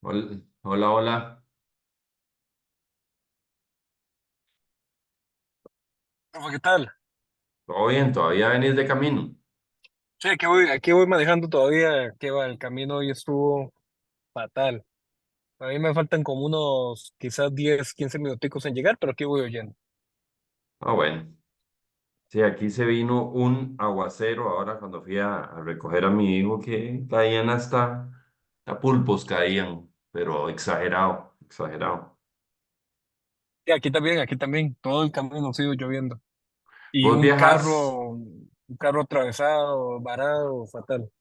Hola, hola. Rafa, ¿qué tal? ¿Todo bien? ¿Todavía venís de camino? Sí, aquí voy manejando todavía, que va, el camino hoy estuvo fatal. A mí me faltan como unos quizás 10 15 minuticos en llegar, pero aquí voy oyendo. Ah, bueno. Sí, aquí se vino un aguacero ahora cuando fui a recoger a mi hijo que caían hasta pulpos caían, pero exagerado, exagerado. Y aquí también, todo el camino ha sido lloviendo. Y ¿Vos viajas, un carro atravesado, varado, fatal.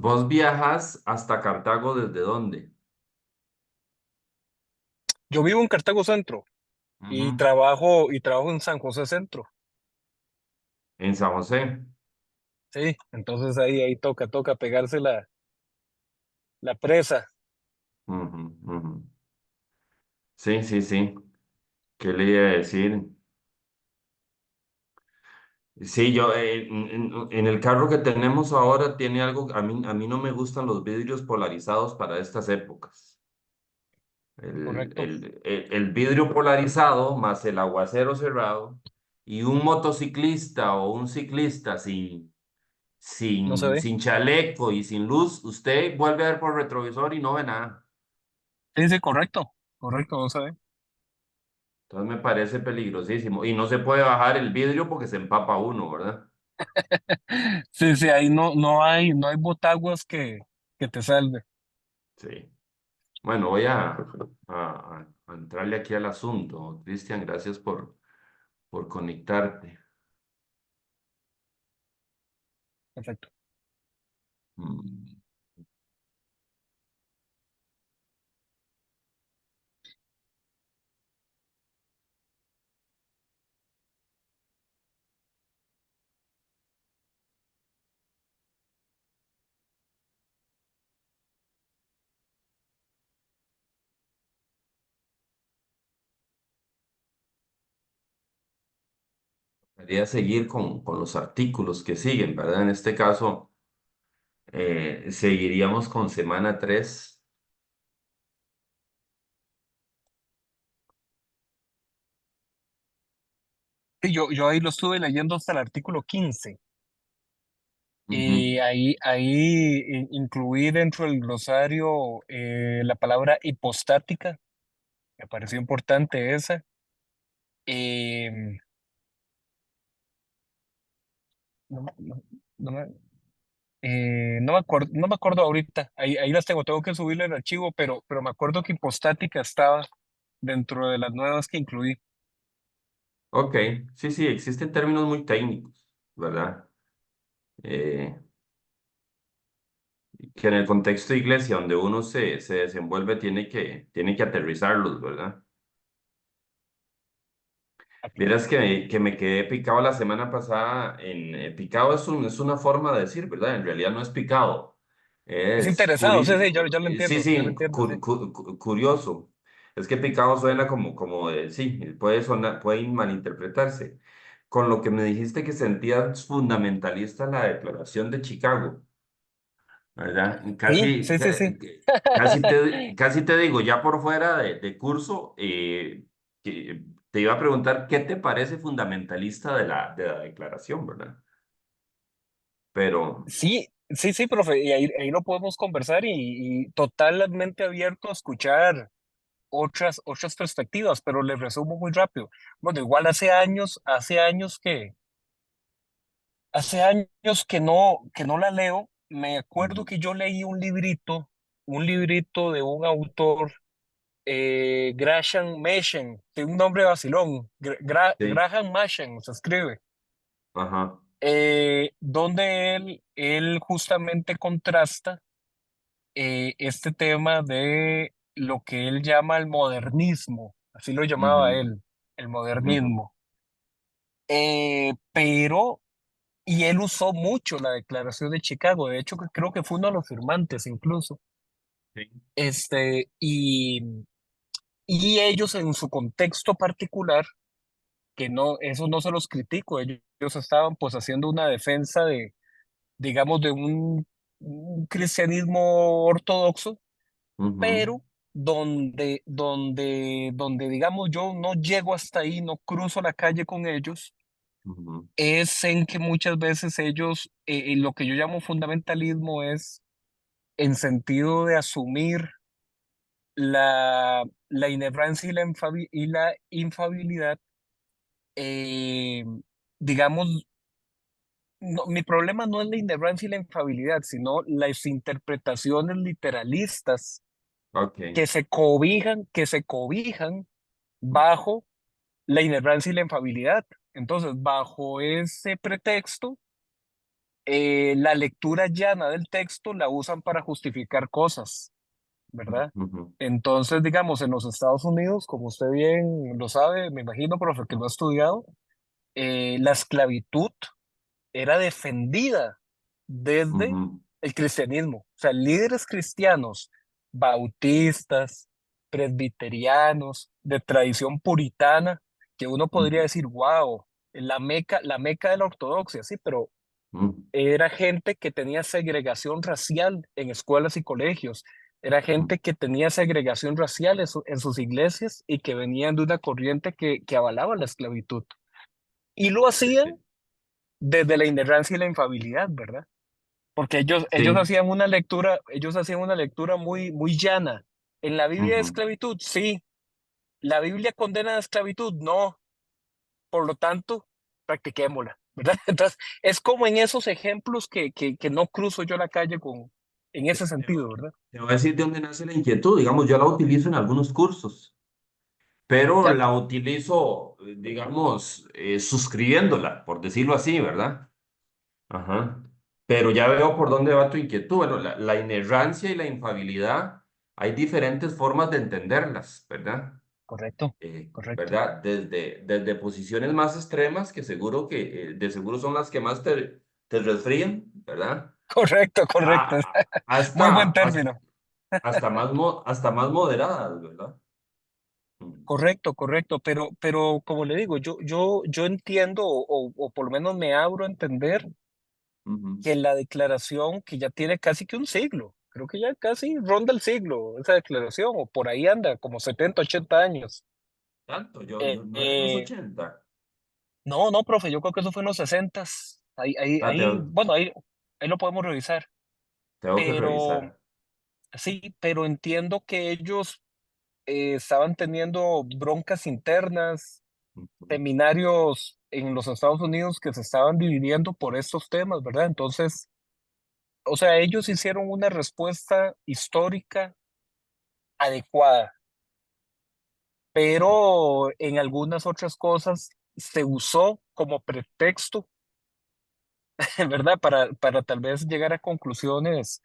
vos viajas hasta Cartago desde dónde? Yo vivo en Cartago Centro Ujú. y trabajo en San José Centro. En San José. Sí, entonces ahí toca pegarse la presa. Ujú, ujú. Sí, sí, sí. ¿Qué le iba a decir? Sí, yo en el carro que tenemos ahora tiene algo, a mí no me gustan los vidrios polarizados para estas épocas. Correcto. El vidrio polarizado más el aguacero cerrado y un motociclista o un ciclista No se ve. sin chaleco y sin luz, usted vuelve a ver por retrovisor y no ve nada. Sí, sí, correcto. Correcto, no se ve. Entonces me parece peligrosísimo. Y no se puede bajar el vidrio porque se empapa uno, ¿verdad? Sí, sí, ahí no hay botaguas que te salve. Sí. Bueno, voy a entrarle aquí al asunto. Cristian, gracias por conectarte. Perfecto. Mm, Quería seguir con los artículos que siguen, ¿verdad? En este caso, seguiríamos con semana 3. Sí, yo ahí lo estuve leyendo hasta el artículo 15 Ujú. y ahí incluí dentro del glosario la palabra hipostática, me pareció importante esa. Eh, no, no, no me, no me acuerdo ahorita, ahí las tengo que subirle el archivo, pero me acuerdo que hipostática estaba dentro de las nuevas que incluí. Ok, sí, sí, existen términos muy técnicos, ¿verdad? Eh, que en el contexto de iglesia donde uno se desenvuelve tiene que aterrizarlos, ¿verdad? Vieras que me quedé picado la semana pasada picado es una forma de decir, ¿verdad? En realidad no es picado. Es Es interesado, sí, sí, yo lo sí, entiendo, yo lo sí, entiendo, sí. curioso. Es que picado suena como de, sí, puede sonar, puede malinterpretarse. Con lo que me dijiste que sentías fundamentalista la Declaración de Chicago, ¿verdad? Sí, sí, sí, sí. Casi te digo, ya por fuera de curso, que te iba a preguntar qué te parece fundamentalista de la declaración, ¿verdad? Pero, Sí, sí, sí, profe, y ahí lo podemos conversar y totalmente abierto a escuchar otras perspectivas, pero le resumo muy rápido. Bueno, igual hace años que no la leo. Me acuerdo ujú, que yo leí un librito de un autor, Graham Machen, de un nombre vacilón, sí, Graham Machen se escribe, ajá, donde él justamente contrasta este tema de lo que él llama el modernismo, así lo llamaba ujú, él, el ujú, modernismo. Pero, y él usó mucho la Declaración de Chicago, de hecho que creo que fue uno de los firmantes incluso, sí, este, y ellos en su contexto particular, que no, eso no se los critico, ellos estaban pues haciendo una defensa de, digamos, de un cristianismo ortodoxo, ujú, pero donde, digamos, yo no llego hasta ahí, no cruzo la calle con ellos, ujú, es en que muchas veces ellos, lo que yo llamo fundamentalismo es en sentido de asumir la inerrancia y la infabilidad, eh, digamos, mi problema no es la inerrancia y la infabilidad, sino las interpretaciones literalistas ok, que se cobijan bajo la inerrancia y la infabilidad. Entonces, bajo ese pretexto, la lectura llana del texto la usan para justificar cosas, ¿verdad? ujú, Entonces, digamos, en los Estados Unidos, como usted bien lo sabe, me imagino, profe, que lo ha estudiado, la esclavitud era defendida desde ujú, el cristianismo. O sea, líderes cristianos, bautistas, presbiterianos, de tradición puritana, que uno podría ujú, decir, wow, la meca de la ortodoxia, sí, pero ujú, era gente que tenía segregación racial en escuelas y colegios. Era ujú, gente que tenía segregación racial en sus iglesias y que venían de una corriente que avalaba la esclavitud. Y lo hacían sí, desde la ignorancia y la infabilidad, ¿verdad? Porque ellos sí, hacían una lectura muy, muy llana. En la Biblia de ujú. esclavitud, sí. La Biblia condena la esclavitud, no. Por lo tanto, practiquémosla, ¿verdad? Entonces, es como en esos ejemplos que no cruzo yo la calle en ese Te voy sentido, ¿verdad? te voy a decir de dónde nace la inquietud. Digamos, yo la utilizo en algunos cursos, pero Ya, la utilizo, digamos, suscribiéndola, por decirlo así, ¿verdad? Ajá. Pero ya veo por dónde va tu inquietud. Bueno, la inerrancia y la infabilidad, hay diferentes formas de entenderlas, ¿verdad? correcto, correcto. ¿Verdad? Desde posiciones más extremas, que seguro que, de seguro son las que más te resfrían, ¿verdad? Correcto, correcto. Muy buen Hasta, término. hasta más moderadas, ¿verdad? Mm, Correcto, correcto. Pero como le digo, yo entiendo, o por lo menos me abro a entender ujú. que la declaración que ya tiene casi que un siglo, creo que ya casi ronda el siglo, esa declaración, o por ahí anda, como 70 80 años. Tanto, Eh, no era en los eh, 80. no, no, profe, yo creo que eso fue en los 60. Ah, Bueno, ahí lo podemos revisar. tengo que Pero revisar. sí, pero entiendo que ellos estaban teniendo broncas internas, Ujú, seminarios en los Estados Unidos que se estaban dividiendo por estos temas, ¿verdad? Entonces, o sea, ellos hicieron una respuesta histórica adecuada, pero en algunas otras cosas se usó como pretexto, ¿verdad? Para tal vez llegar a conclusiones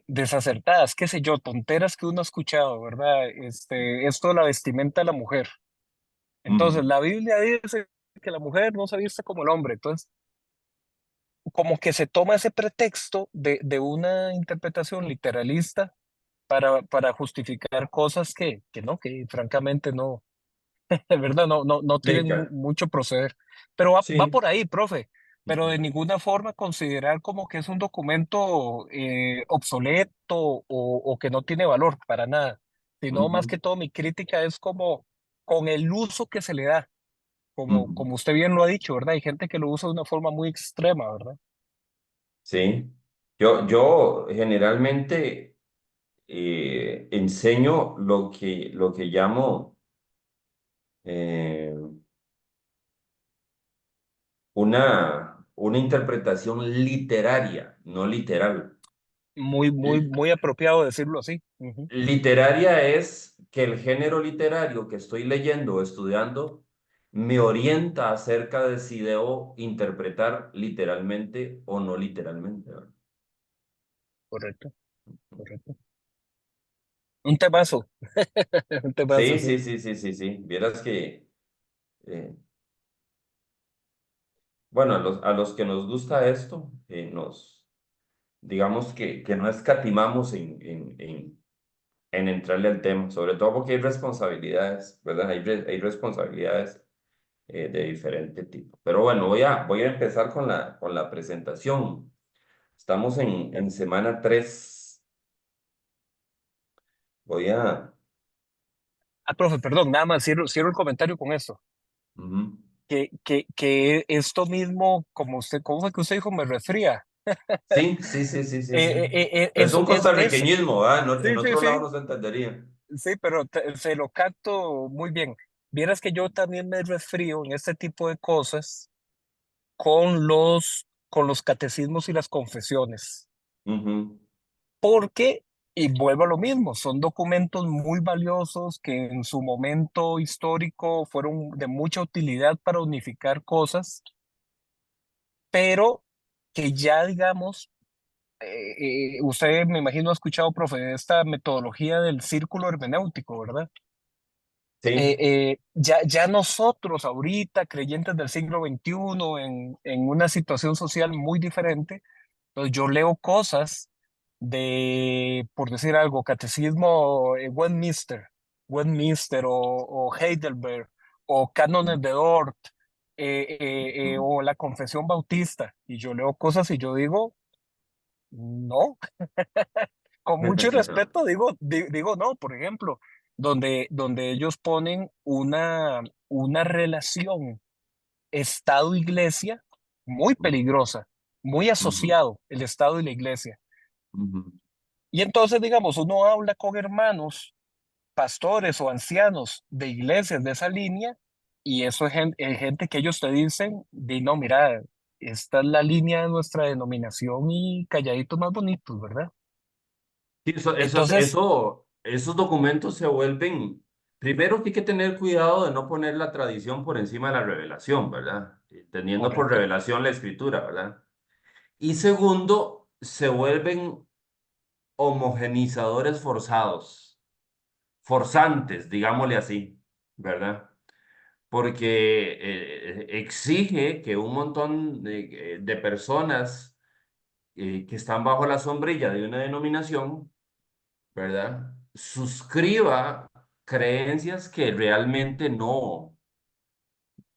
desacertadas, qué sé yo, tonteras que uno ha escuchado, ¿verdad? Esto de la vestimenta de la mujer. Entonces, ujú, la Biblia dice que la mujer no se viste como el hombre. Entonces, como que se toma ese pretexto de una interpretación literalista para justificar cosas que francamente no, de verdad, no tienen Rica. mucho proceder. Pero va Sí. por ahí, profe, pero Ujú, de ninguna forma considerar como que es un documento obsoleto o que no tiene valor, para nada. Sino más ujú, que todo mi crítica es como con el uso que se le da, como, ujú. como usted bien lo ha dicho, ¿verdad? Hay gente que lo usa de una forma muy extrema, ¿verdad? Sí. Yo generalmente enseño lo que llamo eh, una interpretación literaria, no literal. Muy, muy, L- muy apropiado decirlo así. Ujú. Literaria es que el género literario que estoy leyendo o estudiando me orienta acerca de si debo interpretar literalmente o no literalmente, ¿verdad? Correcto, correcto. Un temazo, un temazo, Sí, sí. sí, sí, sí, sí, sí. Vieras que, eh, bueno, a los que nos gusta esto, digamos que no escatimamos en entrarle al tema, sobre todo porque hay responsabilidades, ¿verdad? Hay responsabilidades de diferente tipo. Pero bueno, voy a empezar con la presentación. Estamos en semana 3 Voy a... Ah, profe, perdón, nada más cierro el comentario con esto. Ujú. Que esto mismo, como usted, ¿cómo fue que usted dijo? Me resfría. Sí, sí, sí, sí, sí, sí. Es un Eso es, costarriqueñismo, ¿verdad? En sí, sí, otro lado sí, no se entendería. sí, pero se lo capto muy bien. Vieras que yo también me resfrío en este tipo de cosas con los catecismos y las confesiones, Ujú. porque, y vuelvo a lo mismo, son documentos muy valiosos que en su momento histórico fueron de mucha utilidad para unificar cosas, pero que ya, digamos, usted me imagino ha escuchado, profe, de esta metodología del círculo hermenéutico, ¿verdad? Sí. Ya nosotros ahorita, creyentes del siglo XXI, en una situación social muy diferente, pues yo leo cosas por decir algo, catecismo Westminster o Heidelberg, o cánones de Dort, Ujú. o la Confesión Bautista, y yo leo cosas y yo digo, no, con mucho respeto digo no, por ejemplo, donde ellos ponen una relación Estado-Iglesia muy peligrosa, muy Ujú. asociado el Estado y la Iglesia. Ujú. Y entonces, digamos, uno habla con hermanos, pastores o ancianos de iglesias de esa línea, y eso es gente que ellos te dicen, no, mira, esta es la línea de nuestra denominación y calladitos más bonitos, ¿verdad? Sí, Entonces, esos documentos se vuelven, primero que hay que tener cuidado de no poner la tradición por encima de la revelación, ¿verdad? Teniendo por correcto, revelación la escritura, ¿verdad? Y segundo, se vuelven homogenizadores forzados, forzantes, digámosle así, ¿verdad? Porque exige que un montón de personas que están bajo la sombrilla de una denominación, ¿verdad? Suscriba creencias que realmente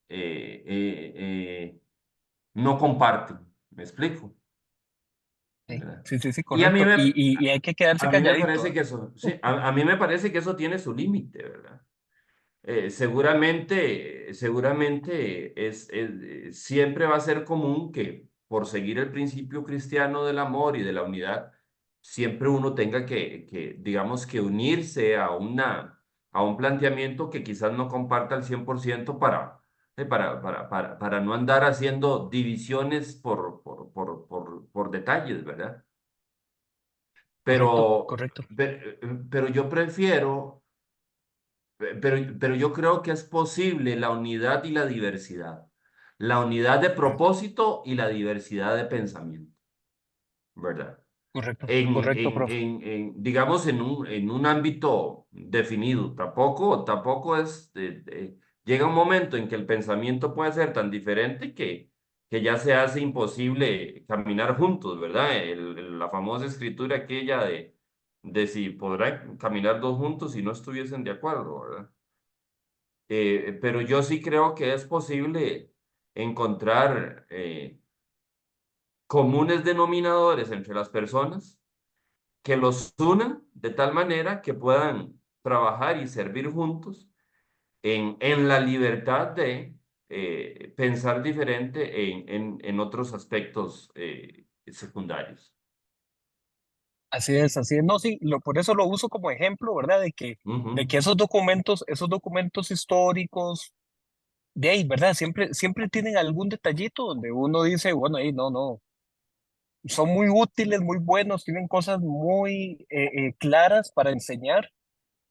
eh, eh, eh, no comparten. ¿Me explico? sí, ¿Verdad? sí, sí, sí, Y a mí correcto. Y hay que quedarse a mí me calladito, parece ¿ah? que eso, sí, a mí me parece que eso tiene su límite, ¿verdad? Seguramente siempre va a ser común que por seguir el principio cristiano del amor y de la unidad, siempre uno tenga digamos, que unirse a un planteamiento que quizás no comparta al 100% para no andar haciendo divisiones por detalles, ¿verdad? Correcto, Pero, correcto, pero yo prefiero pero yo creo que es posible la unidad y la diversidad. La unidad de correcto, propósito y la diversidad de pensamiento, ¿verdad? correcto, correcto, profe. Digamos, en un ámbito definido. Tampoco llega un momento en que el pensamiento puede ser tan diferente que ya se hace imposible caminar juntos, ¿verdad? La famosa escritura aquella de si podrán caminar dos juntos si no estuviesen de acuerdo, ¿verdad? Pero yo sí creo que es posible encontrar comunes denominadores entre las personas que los unan de tal manera que puedan trabajar y servir juntos en la libertad de pensar diferente en otros aspectos secundarios. Así es, así es. No, sí, por eso lo uso como ejemplo, ¿verdad? De que Ujú. esos documentos históricos, de ahí, ¿verdad? Siempre tienen algún detallito donde uno dice, bueno, ahí no, no, son muy útiles, muy buenos, tienen cosas muy claras para enseñar,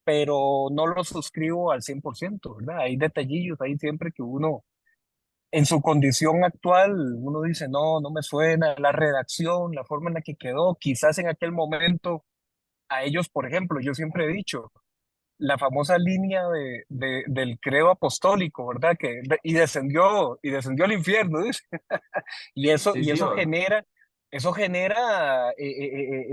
pero no los suscribo al 100%, ¿verdad? Hay detallillos ahí siempre que uno, en su condición actual, uno dice, no, no me suena, la redacción, la forma en la que quedó, quizás en aquel momento a ellos, por ejemplo, yo siempre he dicho, la famosa línea del credo apostólico, ¿verdad? Y descendió al infierno, dice. Y eso, Sí, y sí, eso genera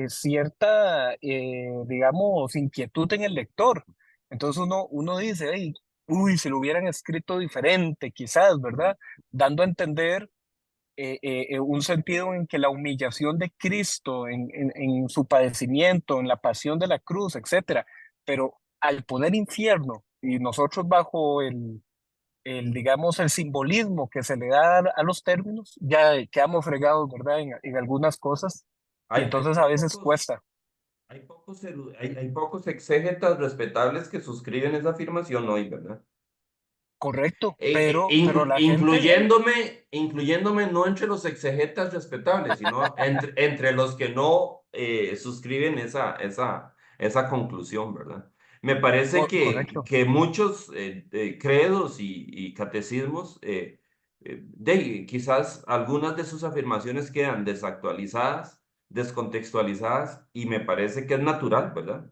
cierta, digamos, inquietud en el lector. Entonces uno dice, "Ey, uy, si lo hubieran escrito diferente, quizás, ¿verdad? Dando a entender un sentido en que la humillación de Cristo en su padecimiento, en la pasión de la cruz, etcétera, pero al poner infierno y nosotros bajo digamos, el simbolismo que se le da a los términos, ya quedamos fregados, ¿verdad? En algunas cosas y Hay entonces a veces cuesta. hay pocos exégetas respetables que suscriben esa afirmación hoy, ¿verdad? Correcto, pero la gente, bueno, Incluyéndome no entre los exegetas respetables, sino entre los que no suscriben esa conclusión, ¿verdad? Me parece correcto. que muchos credos y catecismos, quizás algunas de sus afirmaciones quedan desactualizadas, descontextualizadas, y me parece que es natural, ¿verdad?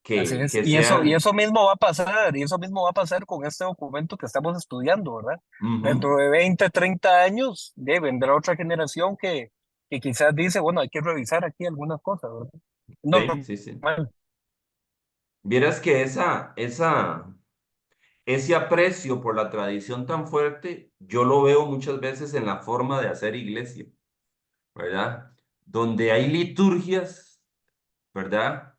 Así es. Que Y sean... eso mismo va a pasar, y eso mismo va a pasar con este documento que estamos estudiando, ¿verdad? Dentro Ujú. de 20 30 años, vendrá otra generación que quizás dice, bueno, hay que revisar aquí algunas cosas, ¿verdad? Sí, sí, sí. Normal, Vieras que ese aprecio por la tradición tan fuerte, yo lo veo muchas veces en la forma de hacer iglesia, ¿verdad? Donde hay liturgias, ¿verdad?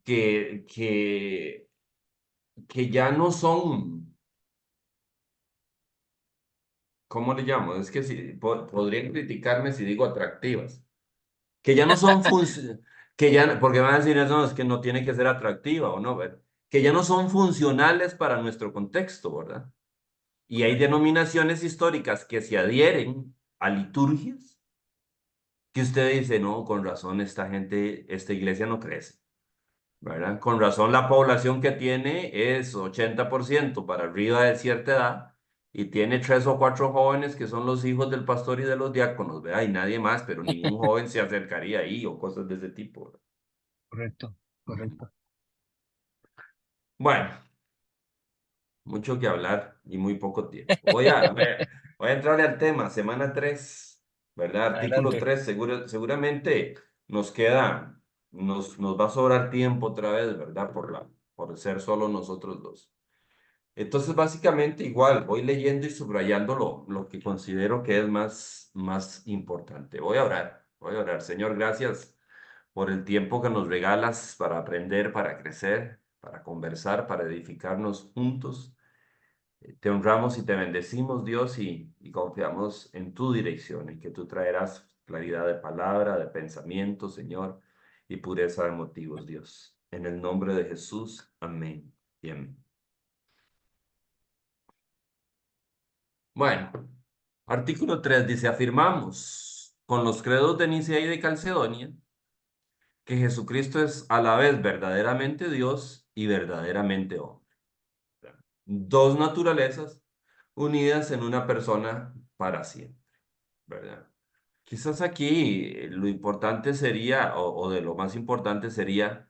Que, que, que ya no son, ¿cómo le llamo? Es que si, podrían criticarme si digo atractivas, que ya no son que ya, porque van a decir eso, no, es que no tiene que ser atractiva o no, ¿verdad? Que ya no son funcionales para nuestro contexto, ¿verdad? Y hay correcto. denominaciones históricas que se adhieren a liturgias que usted dice, no, con razón esta gente, esta iglesia no crece, ¿verdad? Con razón la población que tiene es 80% para arriba de cierta edad y tiene tres o cuatro jóvenes que son los hijos del pastor y de los diáconos, ¿verdad? Y nadie más, pero ningún joven se acercaría ahí o cosas de ese tipo, ¿verdad? Correcto, Ujú. correcto. Bueno, mucho que hablar y muy poco tiempo. Voy a entrarle al tema, semana 3, ¿verdad? Artículo Adelante. 3. Seguramente nos queda, nos va a sobrar tiempo otra vez, ¿verdad? Por ser solo nosotros dos. Entonces, básicamente igual, voy leyendo y subrayando lo que considero que es más importante. Voy a orar. Señor, gracias por el tiempo que nos regalas para aprender, para crecer, para conversar, para edificarnos juntos. Te honramos y te bendecimos, Dios, y confiamos en tu dirección, en que tú traerás claridad de palabra, de pensamiento, Señor, y pureza de motivos, Dios. En el nombre de Jesús, amén y amén. Bueno, artículo 3 dice, afirmamos con los credos de Nicea y de Calcedonia que Jesucristo es a la vez verdaderamente Dios y verdaderamente hombre. Dos naturalezas unidas en una persona para siempre, ¿verdad? Quizás aquí lo importante sería, o de lo más importante sería,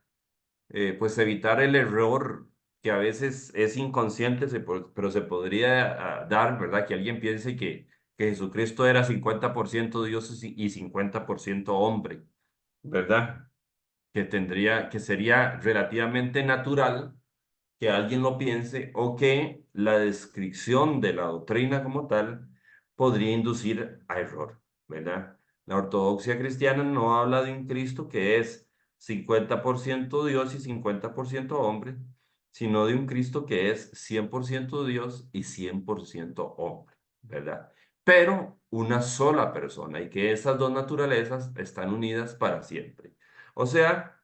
pues evitar el error que a veces es inconsciente, pero se podría dar, ¿verdad? Que alguien piense que Jesucristo era 50% Dios y 50% hombre, ¿verdad? Que sería relativamente natural que alguien lo piense o que la descripción de la doctrina como tal podría inducir a error, ¿verdad? La ortodoxia cristiana no habla de un Cristo que es 50% Dios y 50% hombre, sino de un Cristo que es 100% Dios y 100% hombre, ¿verdad? Pero una sola persona y que esas dos naturalezas están unidas para siempre. O sea,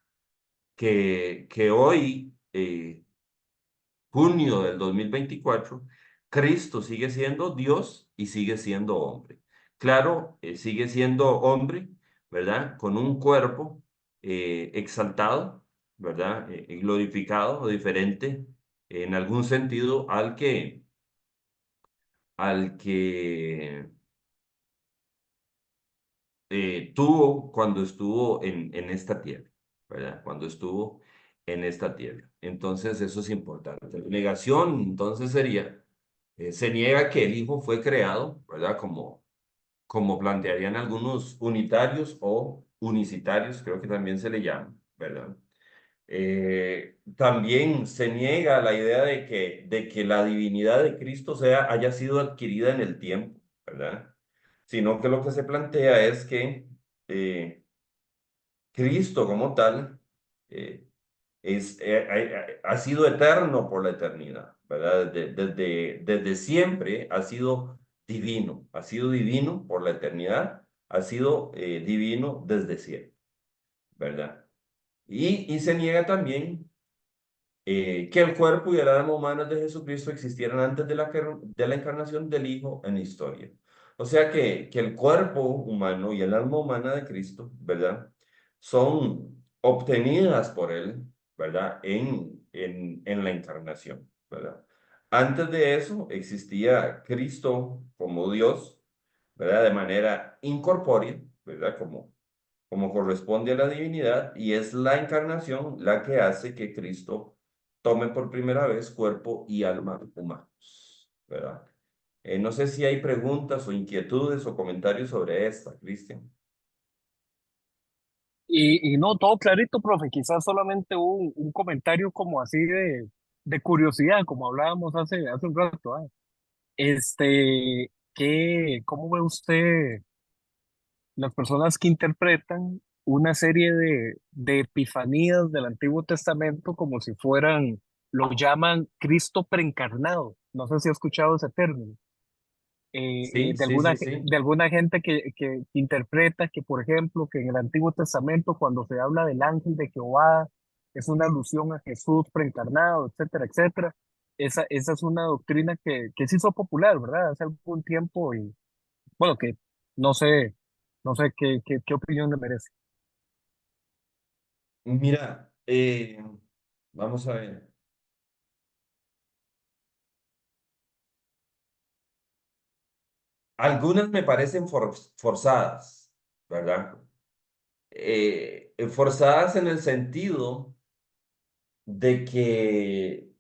que hoy junio del 2024, Cristo sigue siendo Dios y sigue siendo hombre. Claro, sigue siendo hombre, ¿verdad? Con un cuerpo exaltado, ¿verdad? Glorificado o diferente en algún sentido al que tuvo cuando estuvo en esta tierra, ¿verdad? Cuando estuvo en esta tierra. Entonces, eso es importante. La negación, entonces, sería, se niega que el Hijo fue creado, ¿verdad? Como plantearían algunos unitarios o unicitarios, creo que también se le llama, ¿verdad? También se niega la idea de que la divinidad de Cristo haya sido adquirida en el tiempo, ¿verdad? Sino que lo que se plantea es que eh, Cristo como tal, ha sido eterno por la eternidad, ¿verdad? Desde siempre ha sido divino por la eternidad, ha sido divino desde siempre, ¿verdad? Y se niega también que el cuerpo y el alma humanos de Jesucristo existieran antes de la encarnación del Hijo en la historia. O sea que el cuerpo humano y el alma humana de Cristo, ¿verdad? Son obtenidas por Él, ¿verdad? En la encarnación, ¿verdad? Antes de eso existía Cristo como Dios, ¿verdad? De manera incorpórea, ¿verdad? Como corresponde a la divinidad, y es la encarnación la que hace que Cristo tome por primera vez cuerpo y alma humanos, ¿verdad? No sé si hay preguntas o inquietudes o comentarios sobre esta, Cristian. Y no, todo clarito, profe, quizás solamente un comentario como así de curiosidad, como hablábamos hace un rato. ¿Cómo ve usted las personas que interpretan una serie de epifanías del Antiguo Testamento como si fueran, lo llaman Cristo preencarnado? No sé si ha escuchado ese término. Sí, sí, sí, sí. De alguna gente que interpreta que, por ejemplo, que en el Antiguo Testamento, cuando se habla del ángel de Jehová, es una alusión a Jesús preencarnado, etcétera, etcétera. Esa es una doctrina que se hizo popular, ¿verdad? Hace algún tiempo y, bueno, que no sé, no sé qué opinión le merece. Mira, vamos a ver. Algunas me parecen forzadas, ¿verdad? Forzadas en el sentido de que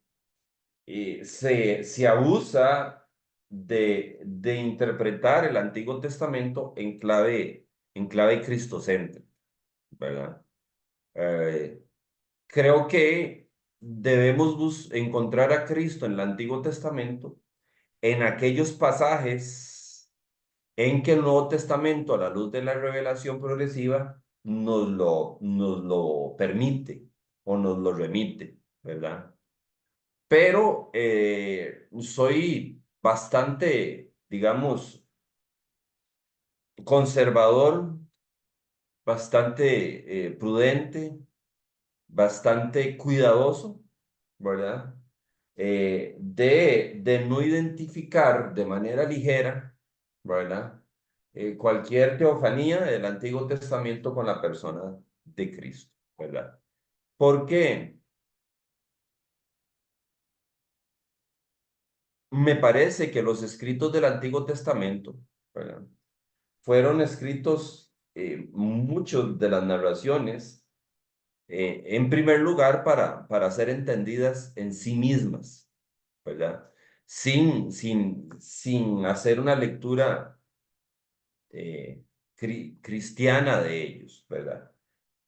se abusa de interpretar el Antiguo Testamento en clave cristocéntrica, ¿verdad? Eh, Creo que debemos encontrar a Cristo en el Antiguo Testamento en aquellos pasajes en que el Nuevo Testamento, a la luz de la revelación progresiva, nos lo permite o nos lo remite, ¿verdad? Pero soy bastante, digamos, conservador, bastante prudente, bastante cuidadoso, ¿verdad? De no identificar de manera ligera, ¿verdad? Cualquier teofanía del Antiguo Testamento con la persona de Cristo, ¿verdad? Porque me parece que los escritos del Antiguo Testamento, ¿verdad? Fueron escritos muchos de las narraciones, en primer lugar, para ser entendidas en sí mismas, ¿verdad? Sin hacer una lectura cristiana de ellos, ¿verdad?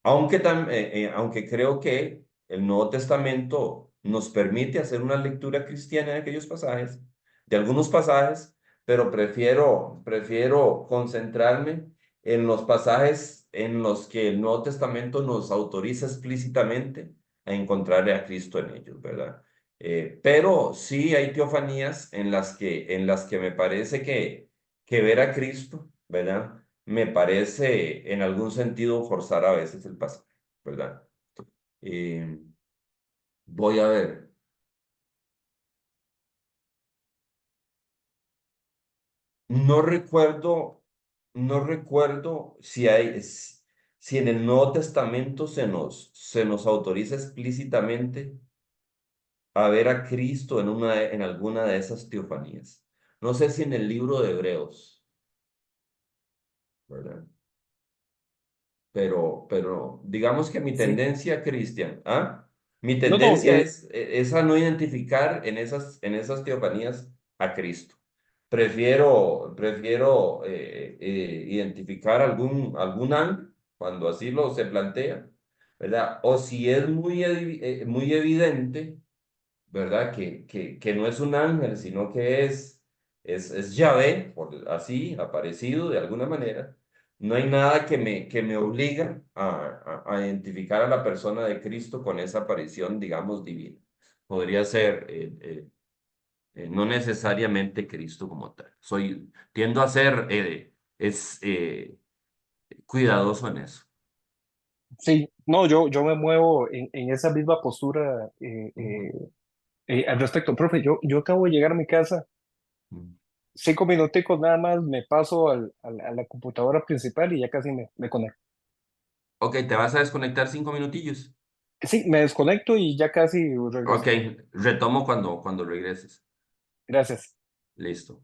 Aunque creo que el Nuevo Testamento nos permite hacer una lectura cristiana de aquellos pasajes, de algunos pasajes, pero prefiero concentrarme en los pasajes en los que el Nuevo Testamento nos autoriza explícitamente a encontrar a Cristo en ellos, ¿verdad? Pero sí hay teofanías en las que me parece que ver a Cristo, ¿verdad? Me parece en algún sentido forzar a veces el pasaje, ¿verdad? Eh, Voy a ver, no recuerdo, no recuerdo si en el Nuevo Testamento se nos autoriza explícitamente a ver a Cristo en alguna de esas teofanías. No sé si en el libro de Hebreos, ¿verdad? Pero digamos que mi Sí. tendencia, Cristian, ¿ah? Mi No, no, tendencia es a no identificar en esas teofanías a Cristo. Prefiero identificar algún ángel cuando así lo se plantea, ¿verdad? O si es muy evidente, ¿verdad? Que no es un ángel, sino que es Yahvé, por así, aparecido de alguna manera, no hay nada que me obliga a identificar a la persona de Cristo con esa aparición, digamos, divina. Podría ser no necesariamente Cristo como tal. Tiendo a ser cuidadoso en eso. Sí, no, yo me muevo en esa misma postura Ujú, al respecto. Profe, yo acabo de llegar a mi casa, ujú. 5 minuticos nada más, me paso a la computadora principal y ya casi me conecto. Ok, te vas a desconectar 5 minutillos. Sí, me desconecto y ya casi Ok, regreso. retomo cuando regreses. Gracias. Listo.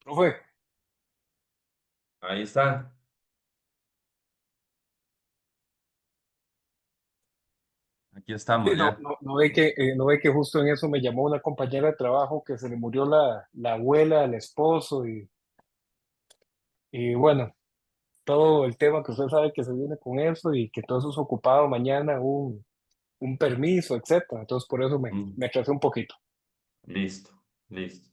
Profe, Ahí está. Aquí sí, estamos ya. no ve que justo en eso me llamó una compañera de trabajo que se le murió la abuela, el esposo y bueno, todo el tema que usted sabe que se viene con eso y que todo eso es ocupado mañana, un permiso, etcétera. Entonces por eso Mm, me atrasé un poquito. listo, listo.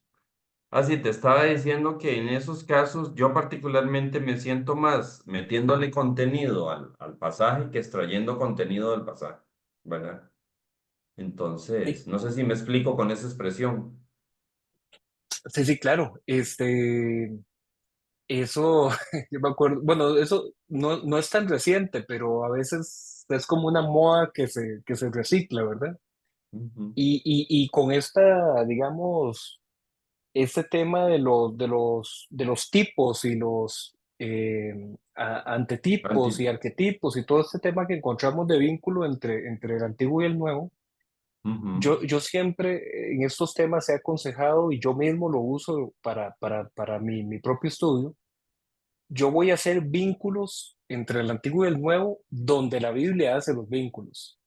Así te estaba diciendo que en esos casos yo particularmente me siento más metiéndole contenido al pasaje que extrayendo contenido del pasaje, ¿verdad? Sí, Entonces, no sé si me explico con esa expresión. sí, sí, claro. Eso, yo me acuerdo, bueno, eso no es tan reciente, pero a veces es como una moda que se recicla, ¿verdad? Ujú. Y con esta, digamos, este tema de los tipos y los Anti, antetipos y arquetipos y todo este tema que encontramos de vínculo entre el antiguo y el nuevo, ujú, yo siempre en estos temas he aconsejado y yo mismo lo uso para mi propio estudio. Yo voy a hacer vínculos entre el antiguo y el nuevo donde la Biblia hace los vínculos.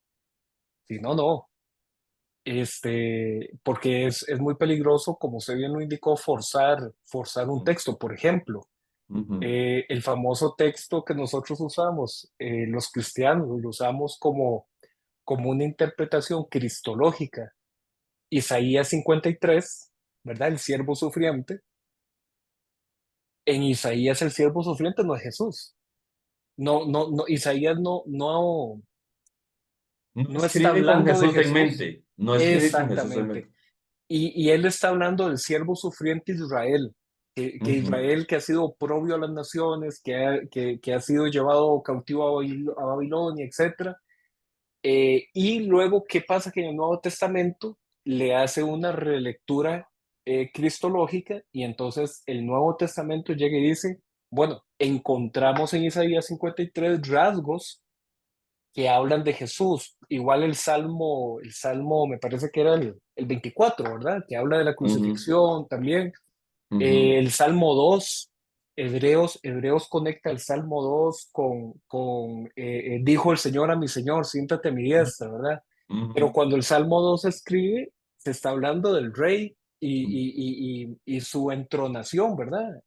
Si no, no. Porque es muy peligroso, como usted bien lo indicó, forzar un texto. Por ejemplo, ujú, el famoso texto que nosotros usamos, los cristianos, lo usamos como una interpretación cristológica. Isaías 53, ¿verdad? El siervo sufriente. En Isaías el siervo sufriente no es Jesús. No, Isaías no no está escribe con hablando de Jesús en Jesús. mente, no escribe con Jesús en mente. Exactamente. Y él está hablando del siervo sufriente Israel, que Ujú, Israel que ha sido oprobio a las naciones, que ha sido llevado cautivo a Babilonia, etcétera. Y luego, ¿qué pasa? Que en el Nuevo Testamento le hace una relectura cristológica y entonces el Nuevo Testamento llega y dice, bueno, encontramos en Isaías 53 rasgos que hablan de Jesús. Igual el Salmo me parece que era el 24, ¿verdad? Que habla de la ujú, crucifixión también. ujú, El Salmo 2, Hebreos conecta el Salmo 2 dijo el Señor a mi Señor, siéntate a mi diestra, ¿verdad? Pero ujú, cuando el Salmo 2 se escribe, se está hablando del rey ujú. y su entronación, ¿verdad?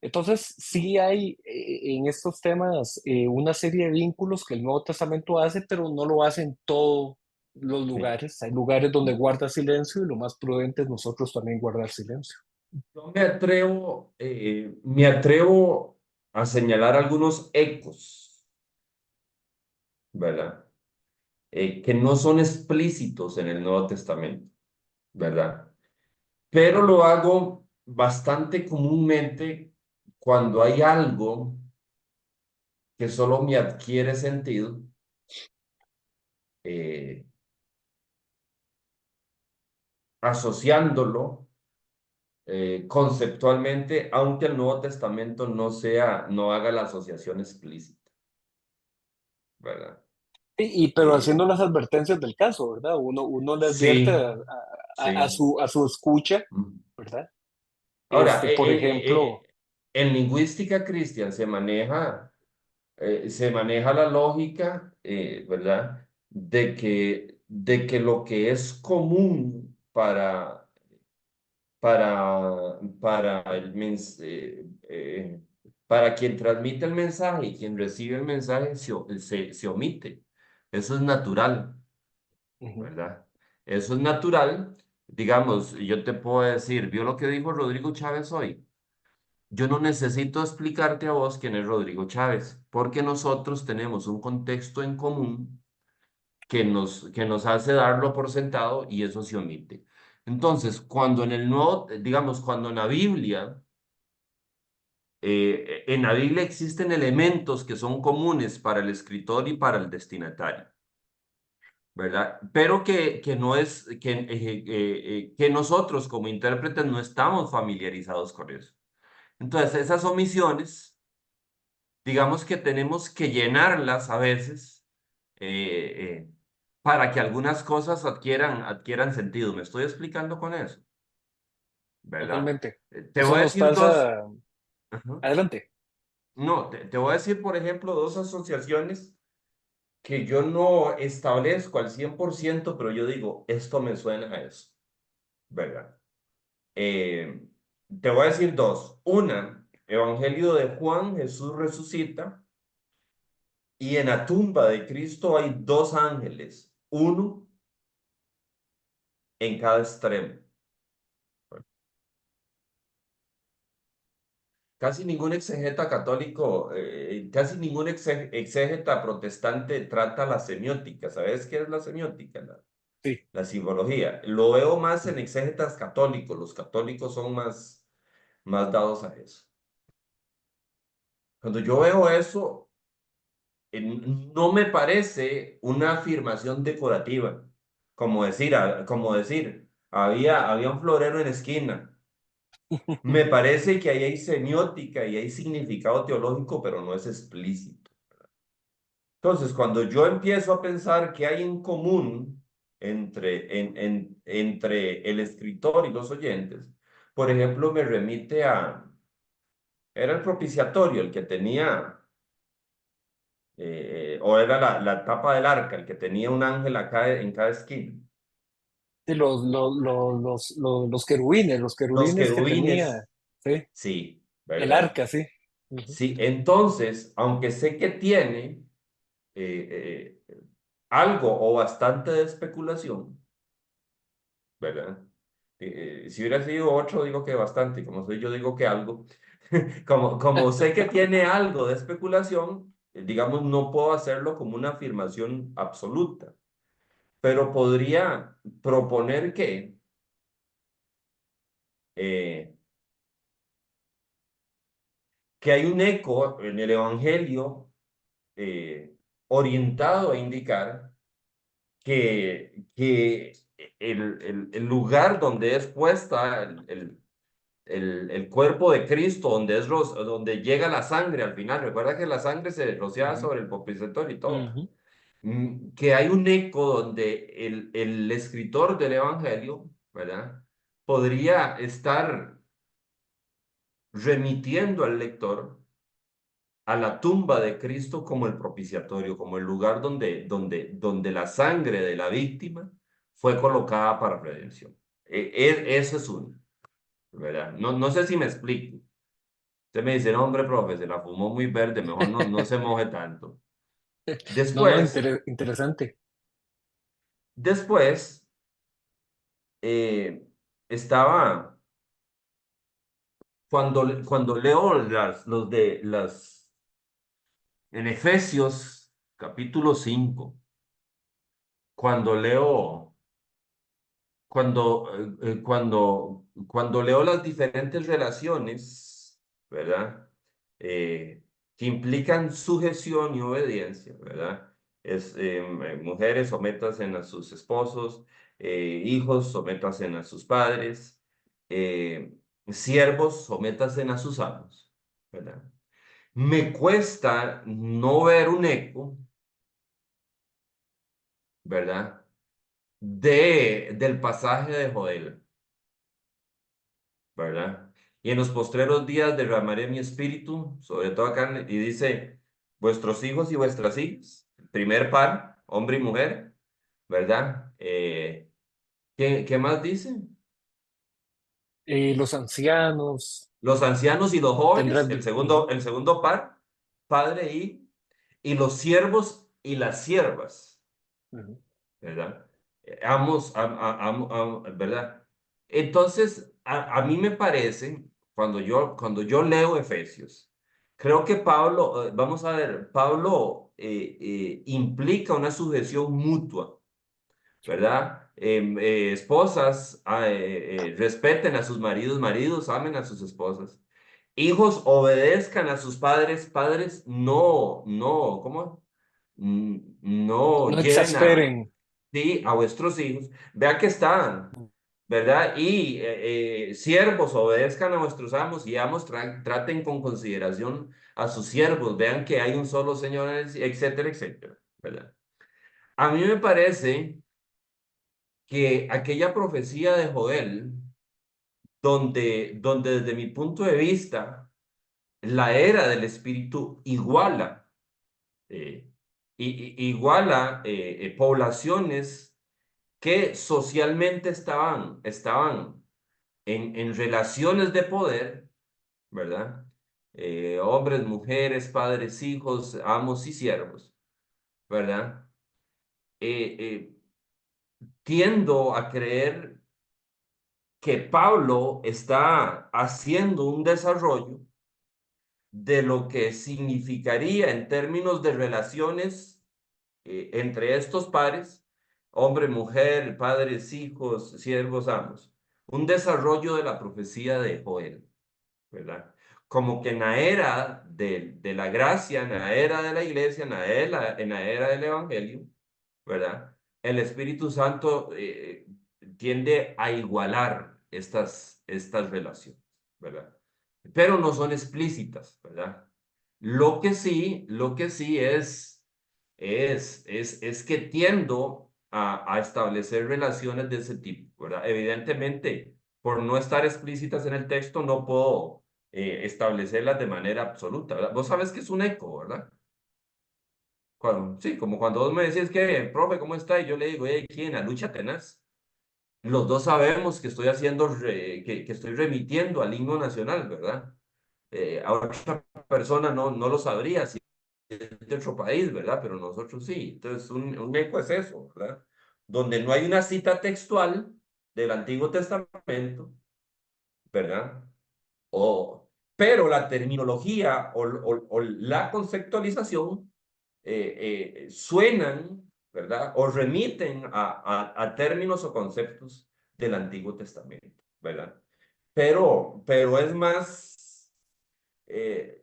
Entonces, sí hay en estos temas una serie de vínculos que el Nuevo Testamento hace, pero no lo hace en todos los Sí. lugares. Hay lugares donde guarda silencio y lo más prudente es nosotros también guardar silencio. Yo me atrevo a señalar algunos ecos, ¿verdad? Que no son explícitos en el Nuevo Testamento, ¿verdad? Pero lo hago bastante comúnmente cuando hay algo que solo me adquiere sentido, eh, asociándolo conceptualmente, aunque el Nuevo Testamento no haga la asociación explícita, ¿verdad? Pero Eh, haciendo las advertencias del caso, ¿verdad? Uno le advierte sí, sí. a su escucha, Mm. ¿verdad? Ahora, Por ejemplo, en lingüística cristiana se maneja la lógica, ¿verdad? De que lo que es común para para quien transmite el mensaje y quien recibe el mensaje se omite. Eso es natural, ujú, ¿verdad? Eso es natural. Digamos, yo te puedo decir, ¿vio lo que dijo Rodrigo Chávez hoy? Yo no necesito explicarte a vos quién es Rodrigo Chávez, porque nosotros tenemos un contexto en común que nos hace darlo por sentado y eso se omite. Entonces, cuando en el nuevo, digamos, cuando en la Biblia existen elementos que son comunes para el escritor y para el destinatario, ¿verdad? Pero que no es, que nosotros como intérpretes no estamos familiarizados con eso. Entonces, esas omisiones digamos que tenemos que llenarlas a veces para que algunas cosas adquieran sentido. ¿Me estoy explicando con eso? ¿verdad? totalmente. Te Eso voy a nos decir dos. pasa. Ajá. Adelante. No, te voy a decir, por ejemplo, dos asociaciones que yo no establezco al 100%, pero yo digo, esto me suena a eso, ¿verdad? Eh, Te voy a decir dos. Una, Evangelio de Juan, Jesús resucita y en la tumba de Cristo hay dos ángeles, uno en cada extremo. Casi ningún exegeta católico, casi ningún exégeta protestante trata la semiótica. ¿Sabes qué es la semiótica? Sí. La simbología. Lo veo más en Ujú. exégetas católicos. Los católicos son más dados a eso. Cuando yo veo eso, no me parece una afirmación decorativa. Como decir, había un florero en la esquina. Me parece que ahí hay semiótica y hay significado teológico, pero no es explícito. Entonces, cuando yo empiezo a pensar qué hay en común entre el escritor y los oyentes, por ejemplo, me remite era el propiciatorio el que tenía, o era la tapa del arca, el que tenía un ángel acá en cada esquina. Sí, los Los querubines que tenía, querubines, sí, sí, el ¿verdad? arca, sí. Ujú. Sí, entonces, aunque sé que tiene algo o bastante de especulación, ¿verdad? Si hubiera sido ocho, digo que bastante, y como soy yo, digo que algo. Como sé que tiene algo de especulación, digamos, no puedo hacerlo como una afirmación absoluta, pero podría proponer eh, que hay un eco en el Evangelio eh, orientado a indicar que el lugar donde es puesta el cuerpo de Cristo, donde llega la sangre al final. Recuerda que la sangre se rociaba Ujú. sobre el propiciatorio y todo. Ujú. Que hay un eco donde el escritor del Evangelio, ¿verdad? Podría estar remitiendo al lector a la tumba de Cristo como el propiciatorio, como el lugar donde la sangre de la víctima fue colocada para redención. Eso es uno, ¿verdad? No sé si me explico. Usted me dice, no, hombre, profe, se la fumó muy verde, mejor no se moje tanto. No, no, Después, interesante. después, eh, estaba, cuando leo en Efesios capítulo 5 cuando leo cuando leo las diferentes relaciones, ¿verdad? Que implican sujeción y obediencia, ¿verdad? Mujeres sométanse a sus esposos, hijos sométanse a sus padres, eh, siervos sométanse a sus amos, ¿verdad? Me cuesta no ver un eco, ¿verdad? Del pasaje de Joel. ¿Verdad? Y en los postreros días derramaré mi espíritu sobre toda carne. Y dice, vuestros hijos y vuestras hijas, primer par, hombre y mujer, ¿verdad? ¿Qué más dice? Los ancianos Los ancianos y los jóvenes, tendrán. Ujú. el segundo par, padre y los siervos y las siervas. Ujú. ¿Verdad? ¿Verdad? Entonces, a mí me parece, cuando yo leo Efesios, creo que Pablo, vamos a ver, Pablo implica una sujeción mutua, ¿verdad? Esposas, respeten a sus maridos, maridos, amen a sus esposas. Hijos, obedezcan a sus padres, padres, ¿cómo? No No lleven exasperen. sí, a vuestros hijos. Vea que están, ¿verdad? Y siervos, obedezcan a vuestros amos y amos traten con consideración a sus siervos. Vean que hay un solo Señor, etcétera, etcétera, ¿verdad? A mí me parece que aquella profecía de Joel donde desde mi punto de vista, la era del espíritu iguala, eh, iguala poblaciones que socialmente estaban en relaciones de poder, ¿verdad? Hombres, mujeres, padres, hijos, amos y siervos, ¿verdad? Eh, eh, Tiendo a creer que Pablo está haciendo un desarrollo de lo que significaría en términos de relaciones entre estos pares, hombre, mujer, padres, hijos, siervos, amos, un desarrollo de la profecía de Joel, ¿verdad? Como que en la era de la gracia, en la era de la iglesia, en la era del evangelio, ¿verdad? El Espíritu Santo tiende a igualar estas relaciones, ¿verdad? Pero no son explícitas, ¿verdad? Lo que sí es que tiendo a establecer relaciones de ese tipo, ¿verdad? Evidentemente, por no estar explícitas en el texto, no puedo establecerlas de manera absoluta, ¿verdad? Vos sabes que es un eco, ¿verdad? Sí, como cuando vos me decís que, profe, ¿cómo está? Y yo le digo, aquí en la lucha tenaz. Los dos sabemos que estoy que estoy remitiendo al himno nacional, ¿verdad? A otra persona no lo sabría si es de otro país, ¿verdad? Pero nosotros sí. Entonces, un eco es eso, ¿verdad? Donde no hay una cita textual del Antiguo Testamento, ¿verdad? Pero la terminología o la conceptualización suenan, ¿verdad? O remiten a términos o conceptos del Antiguo Testamento, ¿verdad? Pero es más,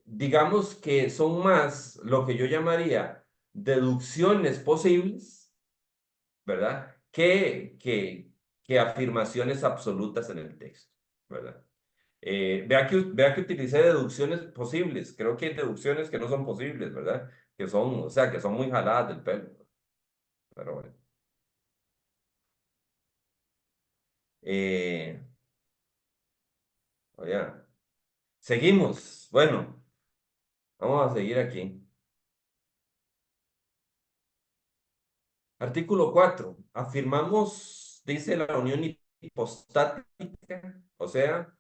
digamos que son más lo que yo llamaría deducciones posibles, ¿verdad? Que afirmaciones absolutas en el texto, ¿verdad? Vea que utilicé deducciones posibles. Creo que hay deducciones que no son posibles, ¿verdad? O sea, que son muy jaladas del pelo. Pero bueno. Eh, oye, seguimos. Bueno, vamos a seguir aquí. Artículo 4. Afirmamos, dice la unión hipostática, o sea,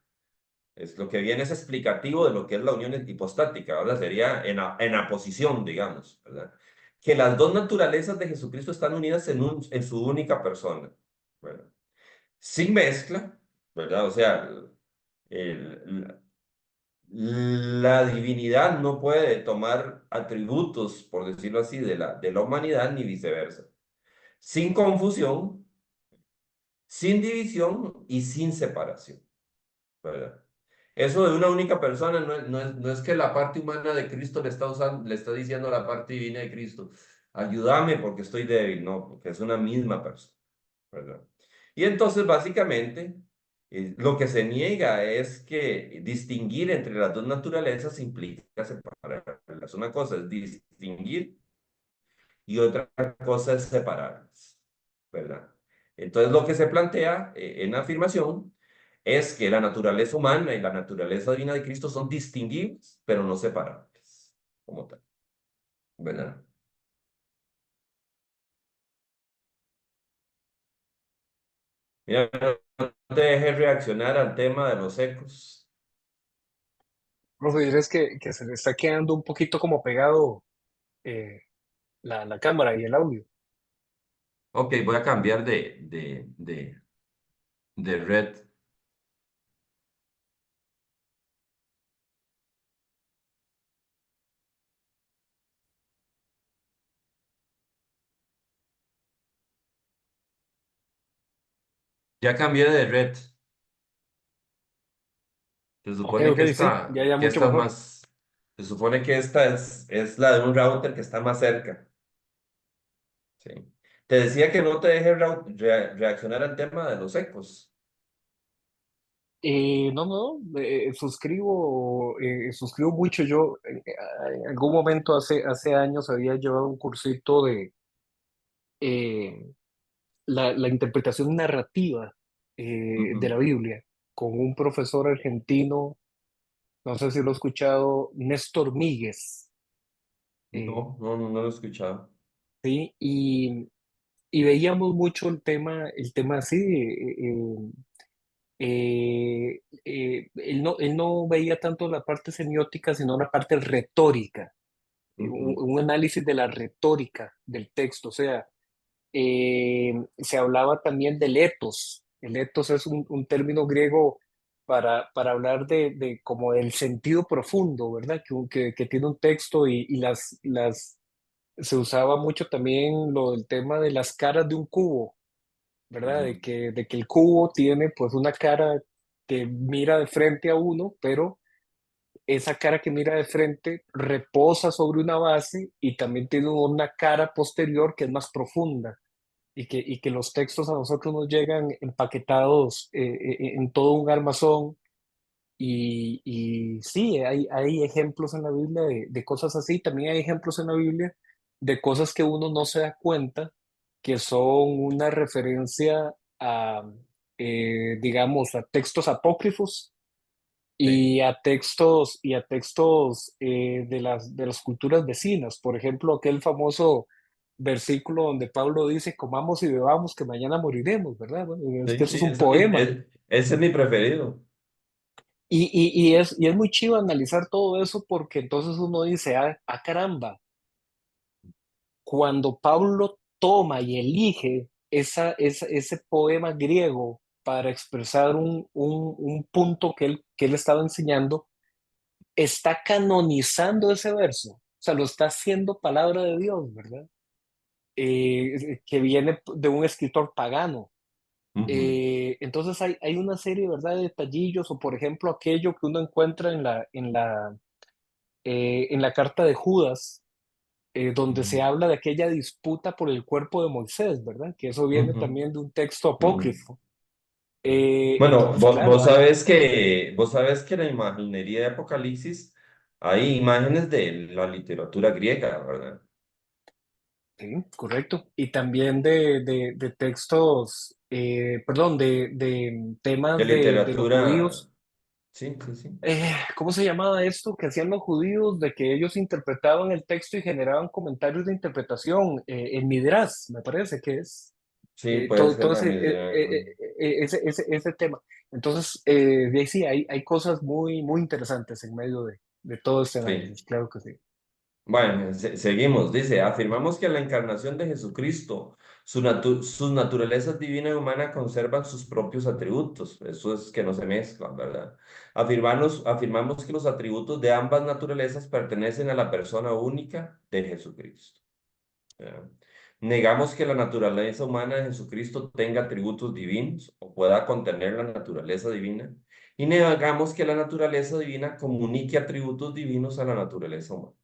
es lo que viene es explicativo de lo que es la unión hipostática. Ahora sería en aposición, digamos, ¿verdad? Que las dos naturalezas de Jesucristo están unidas en su única persona, ¿verdad? Sin mezcla, ¿verdad? O sea, el- la divinidad no puede tomar atributos, por decirlo así, de la humanidad ni viceversa. Sin confusión, sin división y sin separación, ¿verdad? Eso de una única persona no es que la parte humana de Cristo le está diciendo a la parte divina de Cristo, ayúdame porque estoy débil, no, porque es una misma persona, ¿verdad? Y entonces básicamente lo que se niega es que distinguir entre las dos naturalezas implica separarlas. Una cosa es distinguir y otra cosa es separarlas, ¿verdad? Entonces lo que se plantea en la afirmación es que la naturaleza humana y la naturaleza divina de Cristo son distinguibles, pero no separables, como tal, ¿verdad? Mira, no te dejes reaccionar al tema de los ecos. Profe, es que se le está quedando un poquito como pegado eh, la cámara y el audio. Ok, voy a cambiar de red. Ya cambié de red. Se Ok, supone ok, sí, ya que mucho esta es mejor. más, se supone que esta es la de un router que está más cerca. Sí. Te decía que no te dejes reaccionar al tema de los ecos. No, no, suscribo mucho. Yo en algún momento hace años había llevado un cursito de eh, la interpretación narrativa de Ujú. la Biblia. con un profesor argentino, no sé si lo he escuchado, Néstor Míguez, eh, No lo he escuchado. ¿sí? Y veíamos mucho el tema así, él no veía tanto la parte semiótica, sino la parte retórica, Ujú, un análisis de la retórica del texto, o sea, se hablaba también del etos. El etos es un término griego para hablar de como el sentido profundo, ¿verdad? Que tiene un texto y se usaba mucho también lo del tema de las caras de un cubo, ¿verdad? ujú, De que el cubo tiene pues una cara que mira de frente a uno, pero esa cara que mira de frente reposa sobre una base y también tiene una cara posterior que es más profunda y que los textos a nosotros nos llegan empaquetados en todo un armazón y sí, hay ejemplos en la Biblia de cosas así, también hay ejemplos en la Biblia de cosas que uno no se da cuenta que son una referencia a, digamos, a textos apócrifos sí, y a textos de las culturas vecinas. Por ejemplo, aquel famoso versículo donde Pablo dice, comamos y bebamos que mañana moriremos, ¿verdad? Bueno, es que sí, eso sí, es un poema. ese es mi preferido. Y es muy chido analizar todo eso porque entonces uno dice, caramba, cuando Pablo toma y elige ese poema griego para expresar un punto que él estaba enseñando, está canonizando ese verso, o sea, lo está haciendo palabra de Dios, ¿verdad? Que viene de un escritor pagano. Ujú, Entonces hay una serie, ¿verdad?, de detallillos, o por ejemplo aquello que uno encuentra en la carta de Judas, donde se ujú, habla de aquella disputa por el cuerpo de Moisés, ¿verdad? Que eso viene ujú, también de un texto ujú. apócrifo. Bueno, Entonces, claro, vos sabés que la imaginería de Apocalipsis hay imágenes de la literatura griega, ¿verdad? sí, correcto. Y también de textos, perdón, de De temas de los literatura, judíos. sí, sí, sí. ¿Cómo se llamaba esto que hacían los judíos? De que ellos interpretaban el texto y generaban comentarios de interpretación. El Midrash, me parece que es. Sí, puede ser Todo la medida. ese tema. Entonces, de ahí sí, hay cosas muy, muy interesantes en medio de todo este Sí. análisis, claro que sí. Bueno, seguimos. Dice, afirmamos que la encarnación de Jesucristo, sus naturalezas divina y humana conservan sus propios atributos. Eso es que no se mezclan, ¿verdad? Afirmamos que los atributos de ambas naturalezas pertenecen a la persona única de Jesucristo. ¿Verdad? Negamos que la naturaleza humana de Jesucristo tenga atributos divinos o pueda contener la naturaleza divina. Y negamos que la naturaleza divina comunique atributos divinos a la naturaleza humana.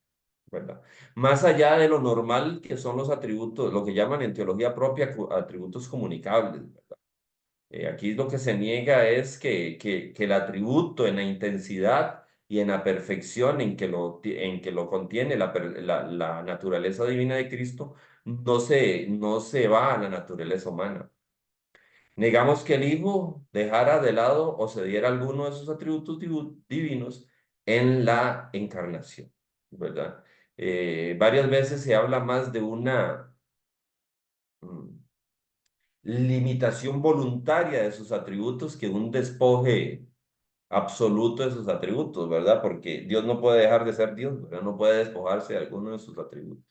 ¿Verdad? Más allá de lo normal que son los atributos, lo que llaman en teología propia atributos comunicables, ¿verdad? Aquí lo que se niega es que el atributo en la intensidad y en la perfección en que lo contiene la naturaleza divina de Cristo no se va a la naturaleza humana. Negamos que el Hijo dejara de lado o se diera alguno de sus atributos divinos en la encarnación, ¿verdad? Varias veces se habla más de una mm, limitación voluntaria de sus atributos que un despoje absoluto de sus atributos, ¿verdad? Porque Dios no puede dejar de ser Dios, ¿verdad? No puede despojarse de alguno de sus atributos,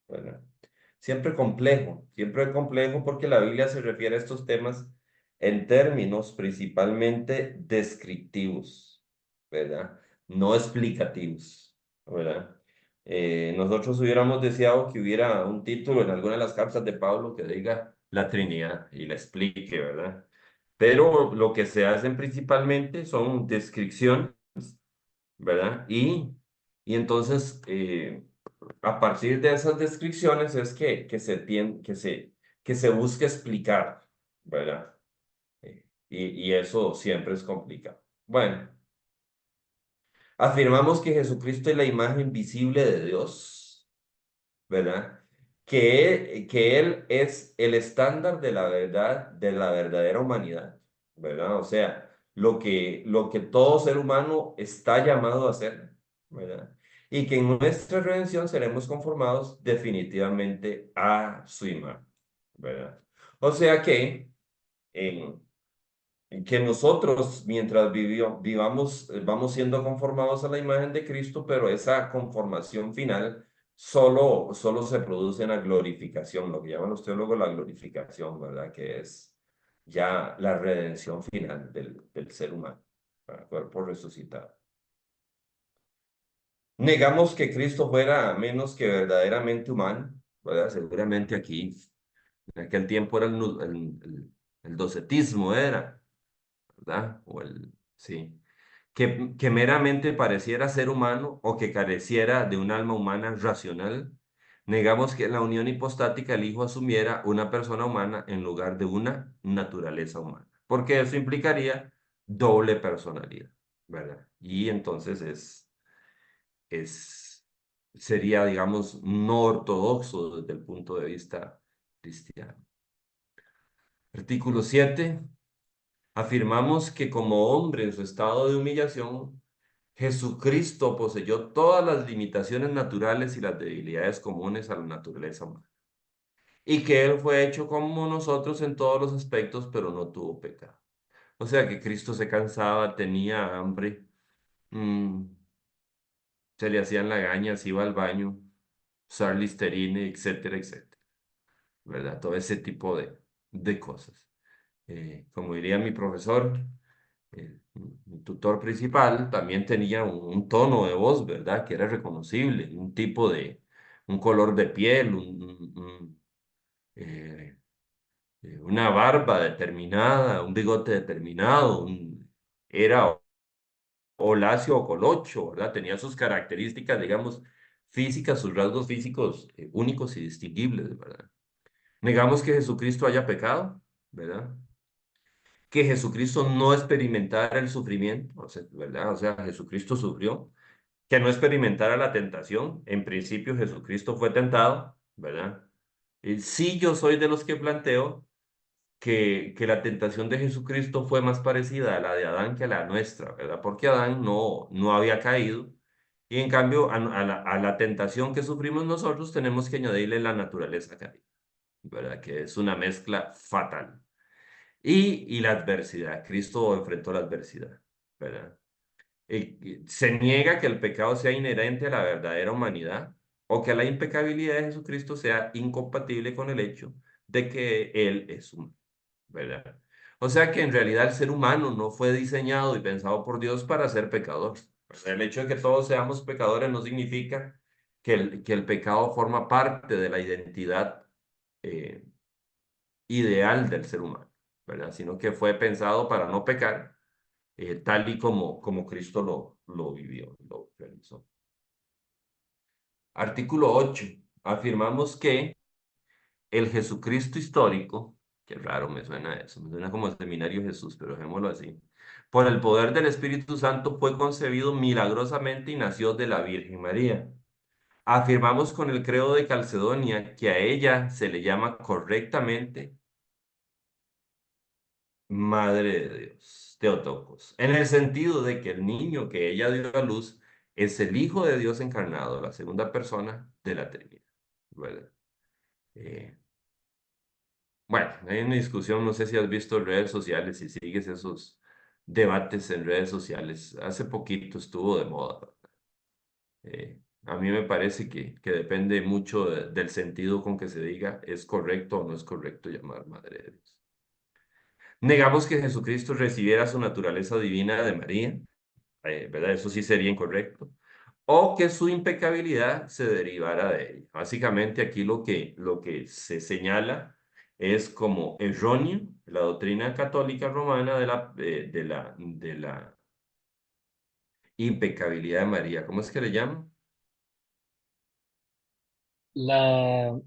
¿verdad? Siempre complejo porque la Biblia se refiere a estos temas en términos principalmente descriptivos, ¿verdad? No explicativos, ¿verdad? Nosotros hubiéramos deseado que hubiera un título en alguna de las cartas de Pablo que diga la Trinidad y la explique, ¿verdad? Pero lo que se hacen principalmente son descripciones, ¿verdad? Y entonces, a partir de esas descripciones es que se busca explicar, ¿verdad? Y eso siempre es complicado. Bueno, afirmamos que Jesucristo es la imagen visible de Dios, ¿verdad? Que Él es el estándar de la verdad, de la verdadera humanidad, ¿verdad? O sea, lo que todo ser humano está llamado a hacer, ¿verdad? Y que en nuestra redención seremos conformados definitivamente a su imagen, ¿verdad? O sea que nosotros, mientras vivamos, vamos siendo conformados a la imagen de Cristo, pero esa conformación final solo se produce en la glorificación, lo que llaman los teólogos la glorificación, ¿verdad? Que es ya la redención final del ser humano, para cuerpo resucitado. Negamos que Cristo fuera menos que verdaderamente humano, ¿verdad? Seguramente aquí, en aquel tiempo era el docetismo, era. ¿Verdad? Sí. Que meramente pareciera ser humano o que careciera de un alma humana racional. Negamos que en la unión hipostática el Hijo asumiera una persona humana en lugar de una naturaleza humana, porque eso implicaría doble personalidad, ¿verdad? Y entonces es, sería, digamos, no ortodoxo desde el punto de vista cristiano. Artículo 7. Afirmamos que como hombre en su estado de humillación, Jesucristo poseyó todas las limitaciones naturales y las debilidades comunes a la naturaleza humana. Y que Él fue hecho como nosotros en todos los aspectos, pero no tuvo pecado. O sea que Cristo se cansaba, tenía hambre, mm, se le hacían lagañas, iba al baño, usar Listerine, etcétera, etcétera. ¿Verdad? Todo ese tipo de cosas. Como diría mi profesor, mi tutor principal también tenía un tono de voz, ¿verdad? Que era reconocible, un tipo un color de piel, eh, una barba determinada, un bigote determinado, era o lacio o colocho, ¿verdad? Tenía sus características, digamos, físicas, sus rasgos físicos únicos y distinguibles, ¿verdad? Negamos que Jesucristo haya pecado, ¿verdad? Que Jesucristo no experimentara el sufrimiento, o sea, ¿verdad? O sea, Jesucristo sufrió, que no experimentara la tentación. En principio Jesucristo fue tentado, ¿verdad? Sí, yo soy de los que planteo que la tentación de Jesucristo fue más parecida a la de Adán que a la nuestra, ¿verdad? Porque Adán no había caído. Y en cambio, a la tentación que sufrimos nosotros tenemos que añadirle la naturaleza caída, ¿verdad? Que es una mezcla fatal. Y la adversidad. Cristo enfrentó la adversidad, ¿verdad? Se niega que el pecado sea inherente a la verdadera humanidad o que la impecabilidad de Jesucristo sea incompatible con el hecho de que Él es humano, ¿verdad? O sea que en realidad el ser humano no fue diseñado y pensado por Dios para ser pecador. O sea, el hecho de que todos seamos pecadores no significa que el pecado forma parte de la identidad eh, ideal del ser humano, ¿verdad? Sino que fue pensado para no pecar, tal y como Cristo lo vivió, lo realizó. Artículo 8. Afirmamos que el Jesucristo histórico, qué raro me suena eso, me suena como el seminario Jesús, pero dejémoslo así, por el poder del Espíritu Santo fue concebido milagrosamente y nació de la Virgen María. Afirmamos con el credo de Calcedonia que a ella se le llama correctamente Madre de Dios, Teotocos, en el sentido de que el niño que ella dio a luz es el Hijo de Dios encarnado, la segunda persona de la Trinidad, ¿verdad? Eh, bueno, hay una discusión, no sé si has visto redes sociales, si sigues esos debates en redes sociales. Hace poquito estuvo de moda, ¿verdad? A mí me parece que depende mucho del sentido con que se diga es correcto o no es correcto llamar Madre de Dios. Negamos que Jesucristo recibiera su naturaleza divina de María, ¿verdad? Eso sí sería incorrecto. O que su impecabilidad se derivara de ella. Básicamente aquí lo que se señala es como erróneo la doctrina católica romana de la impecabilidad de María. ¿Cómo es que le llaman? La,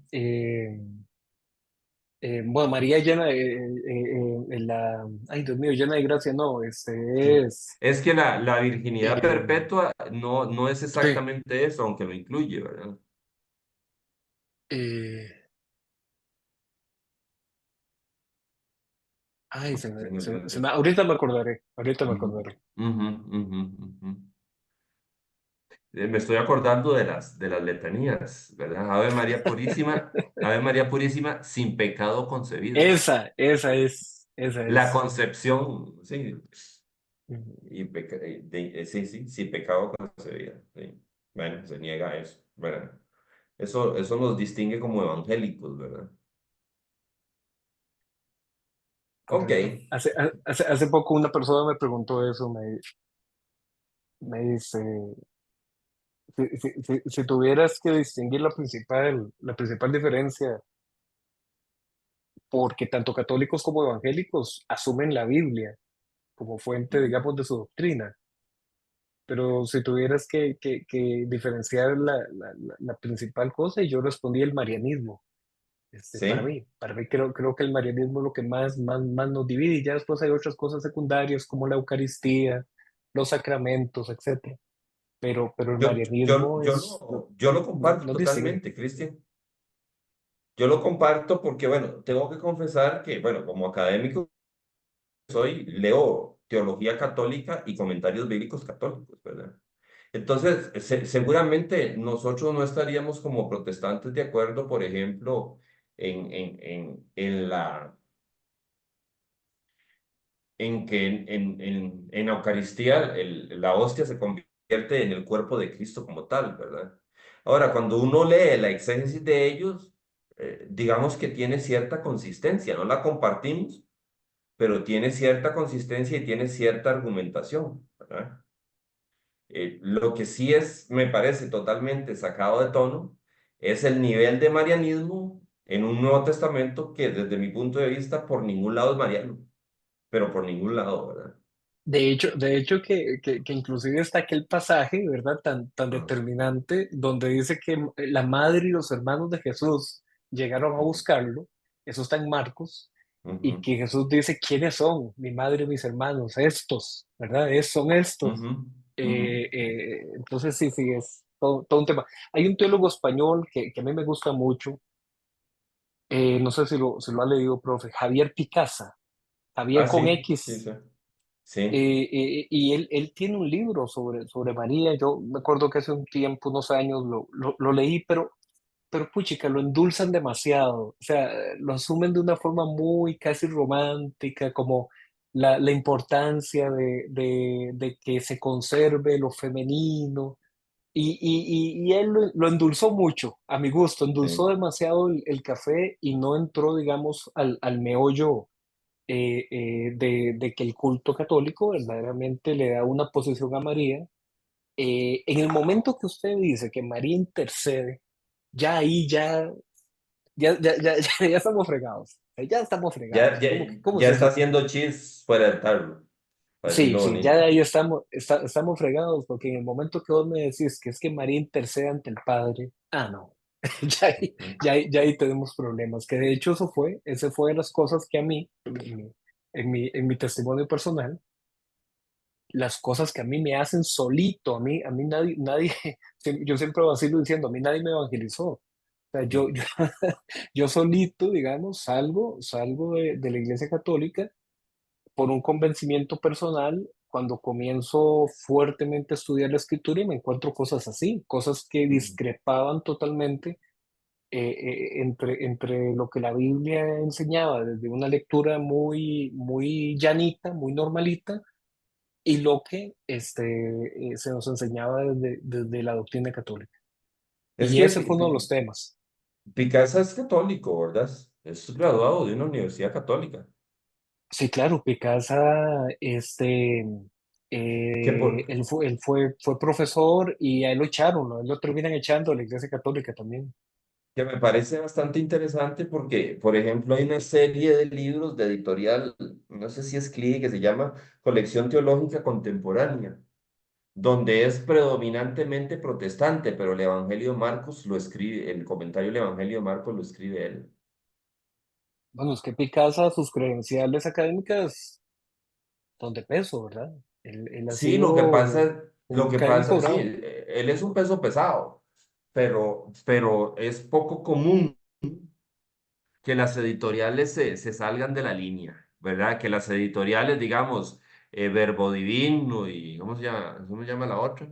bueno, María llena ay Dios mío, llena de gracia, no, Sí. es, Es que la virginidad eh, perpetua no es sí, exactamente eso, aunque lo incluye, ¿verdad? eh, Ay, Se me olvidó el ahorita me acordaré, ahorita me Ujú, acordaré. ujú, ujú, ujú. Me estoy acordando de las letanías, ¿verdad? Ave María Purísima, sin pecado concebida. Esa La es. concepción, sí, Ujú. sí, sí, sin pecado concebida. Sí. Bueno, se niega a eso, ¿verdad? Eso nos distingue como evangélicos, ¿verdad? Ok, Correcto. Hace poco una persona me preguntó eso, me dice, si tuvieras que distinguir la principal diferencia, porque tanto católicos como evangélicos asumen la Biblia como fuente, digamos, de su doctrina, pero si tuvieras que diferenciar la principal cosa, y yo respondí el marianismo. sí, Para mí creo que el marianismo es lo que más nos divide, y ya después hay otras cosas secundarias como la Eucaristía, los sacramentos, etcétera. Pero el marianismo yo lo comparto nos distingue. totalmente, Cristian. Yo lo comparto porque, bueno, tengo que confesar que, bueno, como académico soy, leo teología católica y comentarios bíblicos católicos, ¿verdad? Entonces, seguramente nosotros no estaríamos como protestantes de acuerdo, por ejemplo, en que en la Eucaristía la hostia se convierte en el cuerpo de Cristo como tal, ¿verdad? Ahora, cuando uno lee la exégesis de ellos, digamos que tiene cierta consistencia, no la compartimos, pero tiene cierta consistencia y tiene cierta argumentación, ¿verdad? Lo que sí es, me parece totalmente sacado de tono, es el nivel de marianismo en un Nuevo Testamento que desde mi punto de vista por ningún lado es mariano, pero por ningún lado, ¿verdad? De hecho que inclusive está aquel pasaje, ¿verdad? Tan Ah, determinante, donde dice que la madre y los hermanos de Jesús llegaron a ujú, buscarlo, eso está en Marcos, y ujú, que Jesús dice, ¿quiénes son? Mi madre y mis hermanos, estos, ¿verdad? Son estos. ujú, ujú, Entonces sí, es todo un tema. Hay un teólogo español que a mí me gusta mucho, no sé si lo ha leído, profe, Javier Picasa, Javier ah, con sí, sí, X. sí. Sí. Y él tiene un libro sobre María. Yo me acuerdo que hace un tiempo, unos años, lo leí, pero puchica, lo endulzan demasiado. O sea, lo asumen de una forma muy casi romántica, como la importancia de que se conserve lo femenino. Y él lo endulzó mucho, a mi gusto, endulzó Sí. demasiado el café y no entró, digamos, al meollo de que el culto católico verdaderamente le da una posición a María. En el momento que usted dice que María intercede, ya ahí ya estamos fregados. Ya estamos Ya, fregados. ya, ¿Cómo ya es está eso? haciendo chis fuera del tarro, para Sí, decirlo sí, ya bonito. de ahí estamos fregados, porque en el momento que vos me decís que es que María intercede ante el Padre, no, Ujú, ya ahí tenemos problemas, que de hecho ese fue de las cosas que a mí, en mi testimonio personal, las cosas que a mí me hacen solito, a mí nadie, yo siempre vacilo diciendo, a mí nadie me evangelizó. O sea, ujú, yo solito, digamos, salgo de la Iglesia Católica por un convencimiento personal cuando comienzo fuertemente a estudiar la escritura y me encuentro cosas así, cosas que ujú, discrepaban totalmente entre lo que la Biblia enseñaba desde una lectura muy llanita, muy normalita, y lo que se nos enseñaba desde la doctrina católica. Es Y que ese fue uno de los temas. Picasa es católico, ¿verdad? Es graduado de una universidad católica. Sí, claro, Picasa, Que, por, fue profesor y a él lo echaron, ¿no? Él lo terminan echando de la Iglesia Católica también. que me parece bastante interesante porque, por ejemplo, hay una serie de libros de editorial, no sé si es CLI, que se llama Colección Teológica Contemporánea, donde es predominantemente protestante, pero el Evangelio de Marcos lo escribe, el comentario del Evangelio de Marcos lo escribe él. Bueno, es que Picasa, sus credenciales académicas son de peso, ¿verdad? Él ha Sí, sido un lo que académico pasa, sí, bravo. él es un peso pesado, pero es poco común que las editoriales se salgan de la línea. ¿verdad? Que las editoriales, digamos, Verbo Divino y, ¿cómo se llama la otra?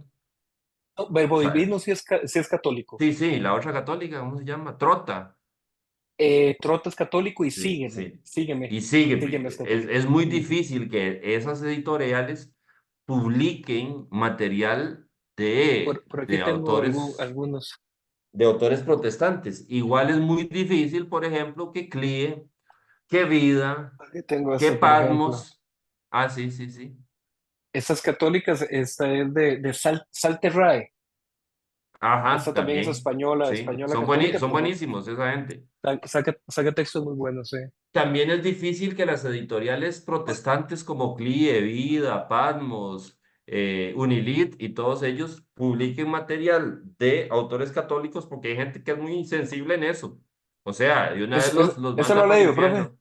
No, O Verbo sea, Divino sí es católico. sí, sí, la otra católica, ¿cómo se llama? Trota. Trota es católico y Sí, sígueme, sí. sígueme, Y sigue, sígueme es es católico. muy Ujú. difícil que esas editoriales publiquen material Por aquí de tengo autores, algunos. de autores protestantes. Igual es muy difícil, por ejemplo, que Clie, que Vida, Aquí tengo que este, por ejemplo. Patmos. Ah, sí, sí, sí. Estas católicas, esta es de Salterrae. Ajá, Esta también es también. española, Sí, española católica, son pero buenísimos esa gente. saca textos muy buenos, sí. También es difícil que las editoriales protestantes como CLIE, Vida, Patmos, Unilit y todos ellos publiquen material de autores católicos porque hay gente que es muy insensible en eso. O sea, de una vez los Eso lo manda he para el leído, profe. infierno.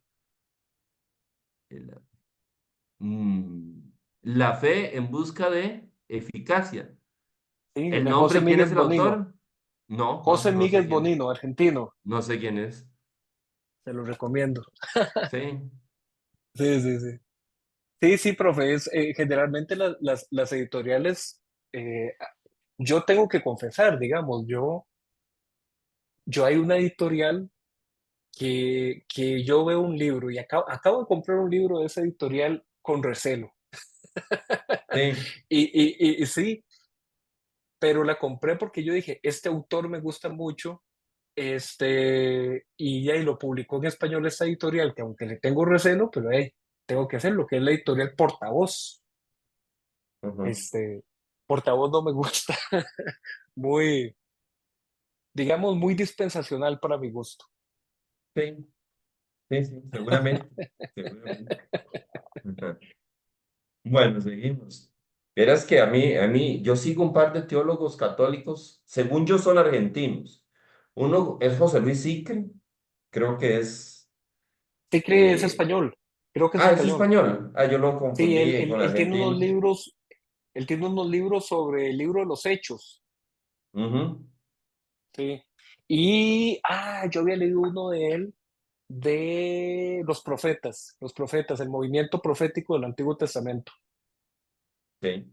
El- mm, La fe en busca de eficacia. Sí, ¿El de José nombre, quién Miguel es el Bonino. autor? No, José no sé Miguel quién. Bonino, argentino. No sé quién es. Se lo recomiendo. Sí. Sí, sí, sí. Sí, sí, profe. Generalmente las editoriales, eh, yo tengo que confesar, digamos, yo hay una editorial que yo veo un libro y acabo de comprar un libro de esa editorial con recelo. Sí. Y sí, pero la compré porque yo dije, este autor me gusta mucho, y ya y lo publicó en español esta editorial, que aunque le tengo recelo, pero tengo que hacerlo, que es la editorial Portavoz. Ujú. Este, Portavoz no me gusta, muy, digamos, muy dispensacional para mi gusto. Sí. Sí, sí, seguramente, seguramente. Ajá. Bueno, seguimos. Verás que yo sigo un par de teólogos católicos, según yo son argentinos. Uno es José Luis Sicre, creo que es... Tigre es eh, español, creo que es Ah, es español. español. Ah, yo lo Sí, confundí con él tiene unos argentino. libros, él tiene unos libros sobre el libro de los Hechos, Ujú. sí. Y, yo había leído uno de él de los profetas, el movimiento profético del Antiguo Testamento. Sí.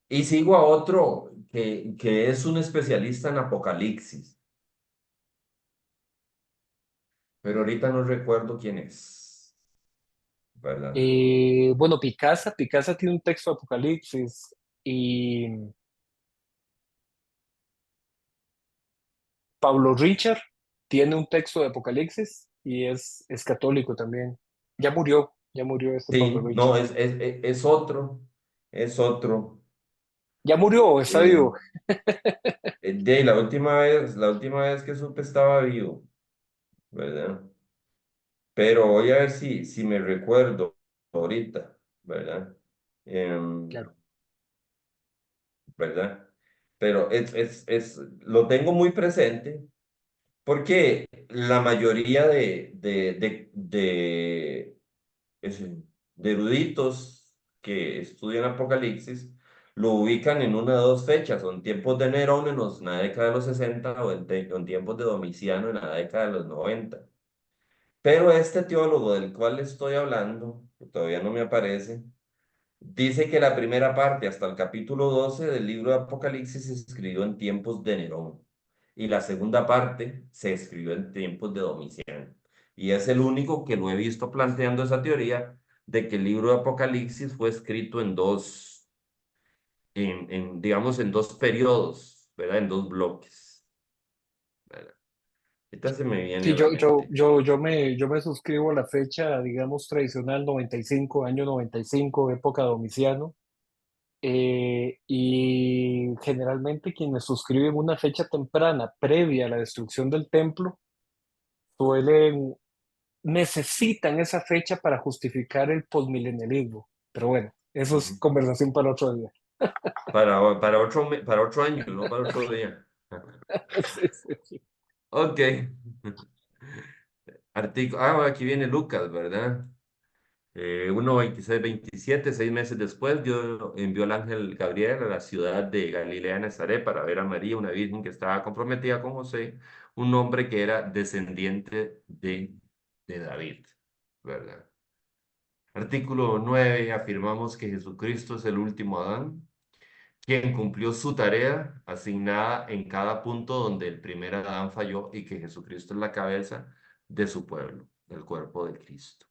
Y sigo a otro que es un especialista en Apocalipsis, pero ahorita no recuerdo quién es, ¿verdad? Bueno, Picasa tiene un texto de Apocalipsis y Pablo Richard tiene un texto de Apocalipsis y es católico también. Ya murió este Pablo Sí, Richard. no, es otro, es otro. Ya murió, está Eh, vivo. la última vez que supe estaba vivo, ¿verdad? Pero voy a ver si me recuerdo ahorita, ¿verdad? Em, Claro. ¿Verdad? Pero lo tengo muy presente porque la mayoría ese- de eruditos que estudian Apocalipsis lo ubican en una de dos fechas, o en tiempos de Nerón en la década de los 60 o en tiempos de Domiciano en la década de los 90. Pero este teólogo del cual estoy hablando, que todavía no me aparece, dice que la primera parte hasta el capítulo 12 del libro de Apocalipsis se escribió en tiempos de Nerón y la segunda parte se escribió en tiempos de Domiciano. Y es el único que lo he visto planteando esa teoría de que el libro de Apocalipsis fue escrito digamos, en dos periodos, ¿verdad? En dos bloques, ¿verdad? Ahorita se me viene Sí, a la mente. yo me suscribo a la fecha, digamos, tradicional 95, año 95, época Domiciano. Y generalmente quienes suscriben una fecha temprana previa a la destrucción del templo suelen, necesitan esa fecha para justificar el posmilenialismo. Pero bueno, eso es Ujú. conversación para otro día. Para otro año, no para otro día. Sí, sí, sí. Ok. Aquí viene Lucas, ¿verdad? 1:26-27, 6 meses después, Dios envió el ángel Gabriel a la ciudad de Galilea, Nazaret, para ver a María, una virgen que estaba comprometida con José, un hombre que era descendiente de David, ¿verdad? Artículo 9. Afirmamos que Jesucristo es el último Adán, quien cumplió su tarea asignada en cada punto donde el primer Adán falló y que Jesucristo es la cabeza de su pueblo, del cuerpo de Cristo,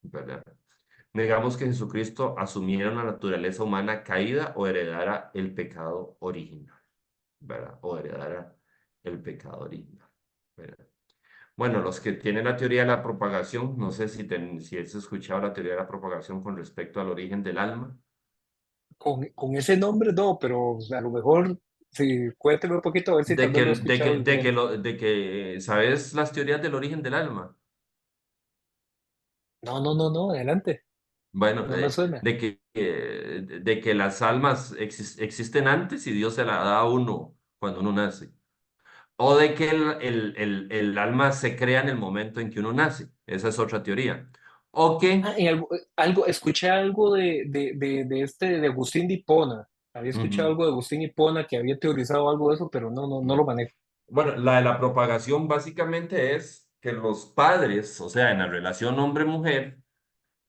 ¿verdad? Negamos que Jesucristo asumiera una naturaleza humana caída o heredara el pecado original, ¿verdad? O heredara el pecado original, ¿verdad? Bueno, los que tienen la teoría de la propagación, no sé si has escuchado la teoría de la propagación con respecto al origen del alma, Con ese nombre no, pero a lo mejor, sí, cuénteme un poquito a ver si tal vez lo he escuchado diferente. ¿sabes las teorías del origen del alma? No, no, no, no, adelante, Bueno, no me suena. de que las almas existen antes y Dios se la da a uno cuando uno nace. O de que el alma se crea en el momento en que uno nace. Esa es otra teoría. O Ah, que, escuché algo de este, de Agustín de Hipona. Había escuchado ujú, algo de Agustín de Hipona que había teorizado algo de eso, pero no, no, no lo bueno, manejo. bueno, la de la propagación básicamente es que los padres, o sea, en la relación hombre-mujer,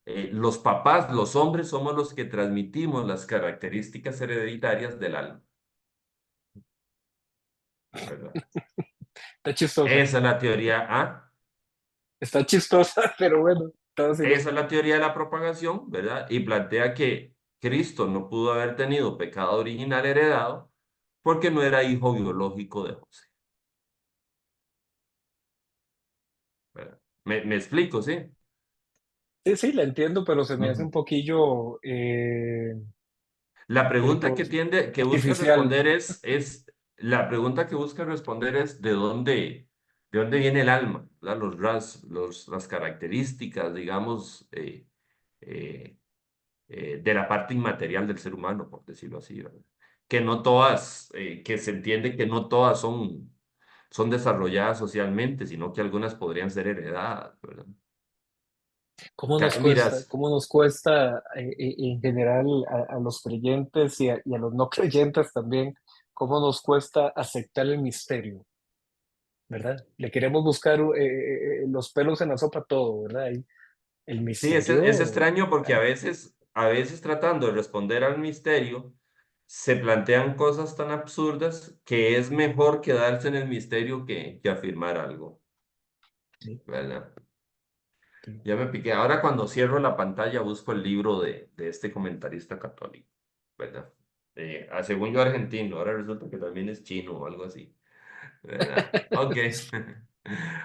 los papás, los hombres, somos los que transmitimos las características hereditarias del alma, ¿verdad? Está chistosa. Esa es la teoría A. Está chistosa, pero bueno, entonces Esa es la teoría de la propagación, ¿verdad? Y plantea que Cristo no pudo haber tenido pecado original heredado porque no era hijo biológico de José, ¿verdad? Me explico, ¿sí? sí, sí, la entiendo, pero se me hace Ujú. un poquillo La pregunta pues, que busca artificial. responder la pregunta que busca responder es de dónde viene el alma, ¿verdad? Las características, digamos, eh, de la parte inmaterial del ser humano, por decirlo así, ¿verdad? Que no todas, que se entiende que no todas son desarrolladas socialmente, sino que algunas podrían ser heredadas, ¿verdad? Miras, Cómo nos cuesta en general a los creyentes y a los no creyentes también, cómo nos cuesta aceptar el misterio, ¿verdad? Le queremos buscar los pelos en la sopa a todo, ¿verdad? Y el sí, es misterio, extraño porque ay, a veces tratando de responder al misterio, se plantean cosas tan absurdas que es mejor quedarse en el misterio que afirmar algo, sí, ¿verdad? sí. Ya me piqué. Ahora cuando cierro la pantalla busco el libro de este comentarista católico, ¿verdad? Según yo argentino, ahora resulta que también es chino o algo así, ¿verdad? Ok.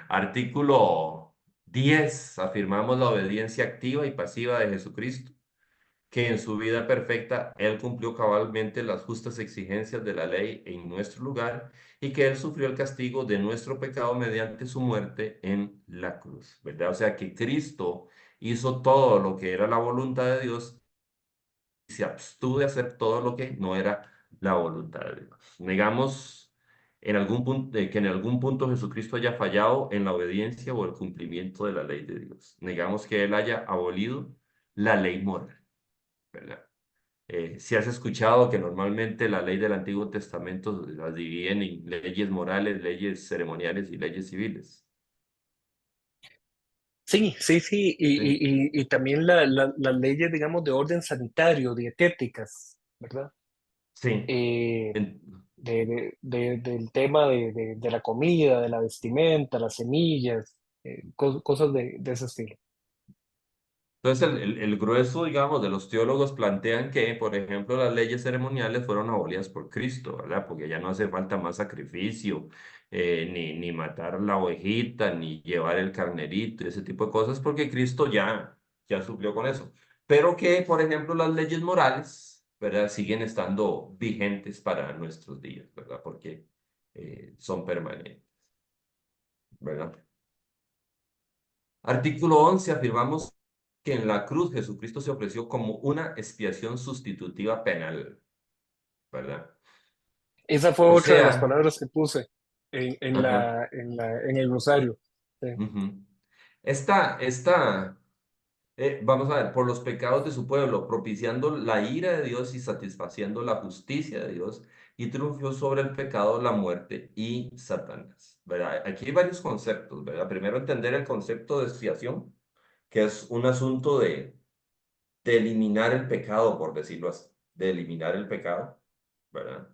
Artículo 10. Afirmamos la obediencia activa y pasiva de Jesucristo, que en su vida perfecta Él cumplió cabalmente las justas exigencias de la ley en nuestro lugar y que Él sufrió el castigo de nuestro pecado mediante su muerte en la cruz, ¿verdad? O sea que Cristo hizo todo lo que era la voluntad de Dios y se abstuvo de hacer todo lo que no era la voluntad de Dios. Negamos en algún punto, que en algún punto Jesucristo haya fallado en la obediencia o el cumplimiento de la ley de Dios. Negamos que Él haya abolido la ley moral, ¿verdad? Si has escuchado que normalmente la ley del Antiguo Testamento las dividen en leyes morales, leyes ceremoniales y leyes civiles. Sí, sí, sí, Sí, y también las leyes, digamos, de orden sanitario, dietéticas, ¿verdad? sí. Eh, En- del tema de la comida, de la vestimenta, las semillas, cosas de ese estilo. Entonces, el grueso, digamos, de los teólogos plantean que, por ejemplo, las leyes ceremoniales fueron abolidas por Cristo, ¿verdad? Porque ya no hace falta más sacrificio, ni matar la ovejita, ni llevar el carnerito, ese tipo de cosas, porque Cristo ya suplió con eso. Pero que, por ejemplo, las leyes morales, ¿verdad? Siguen estando vigentes para nuestros días, ¿verdad? Porque son permanentes, ¿verdad? Artículo 11. Afirmamos que en la cruz Jesucristo se ofreció como una expiación sustitutiva penal, ¿verdad? Esa fue O otra de las sea, palabras que puse ajá, en el rosario. Sí. ujú. Vamos a ver, por los pecados de su pueblo, propiciando la ira de Dios y satisfaciendo la justicia de Dios, y triunfó sobre el pecado, la muerte y Satanás, ¿verdad? Aquí hay varios conceptos, ¿verdad? Primero entender el concepto de expiación, que es un asunto de eliminar el pecado, por decirlo así, de eliminar el pecado, ¿verdad?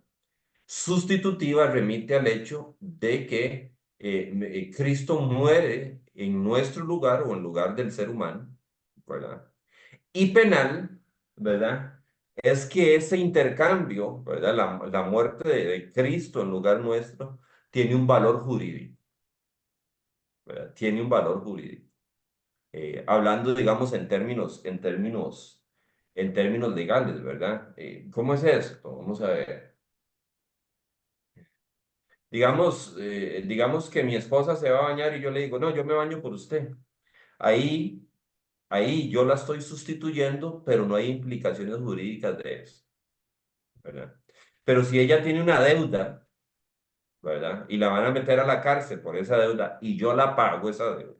Sustitutiva remite al hecho de que Cristo muere en nuestro lugar o en lugar del ser humano, ¿verdad? Y penal, ¿verdad? Es que ese intercambio, ¿verdad? La muerte de Cristo en lugar nuestro tiene un valor jurídico, ¿verdad? Tiene un valor jurídico. Hablando, digamos, en términos legales, ¿verdad? ¿Cómo es esto? Vamos a ver. Digamos que mi esposa se va a bañar y yo le digo, no, yo me baño por usted. Ahí, ahí yo la estoy sustituyendo, pero no hay implicaciones jurídicas de eso, ¿verdad? Pero si ella tiene una deuda, ¿verdad? Y la van a meter a la cárcel por esa deuda y yo la pago esa deuda.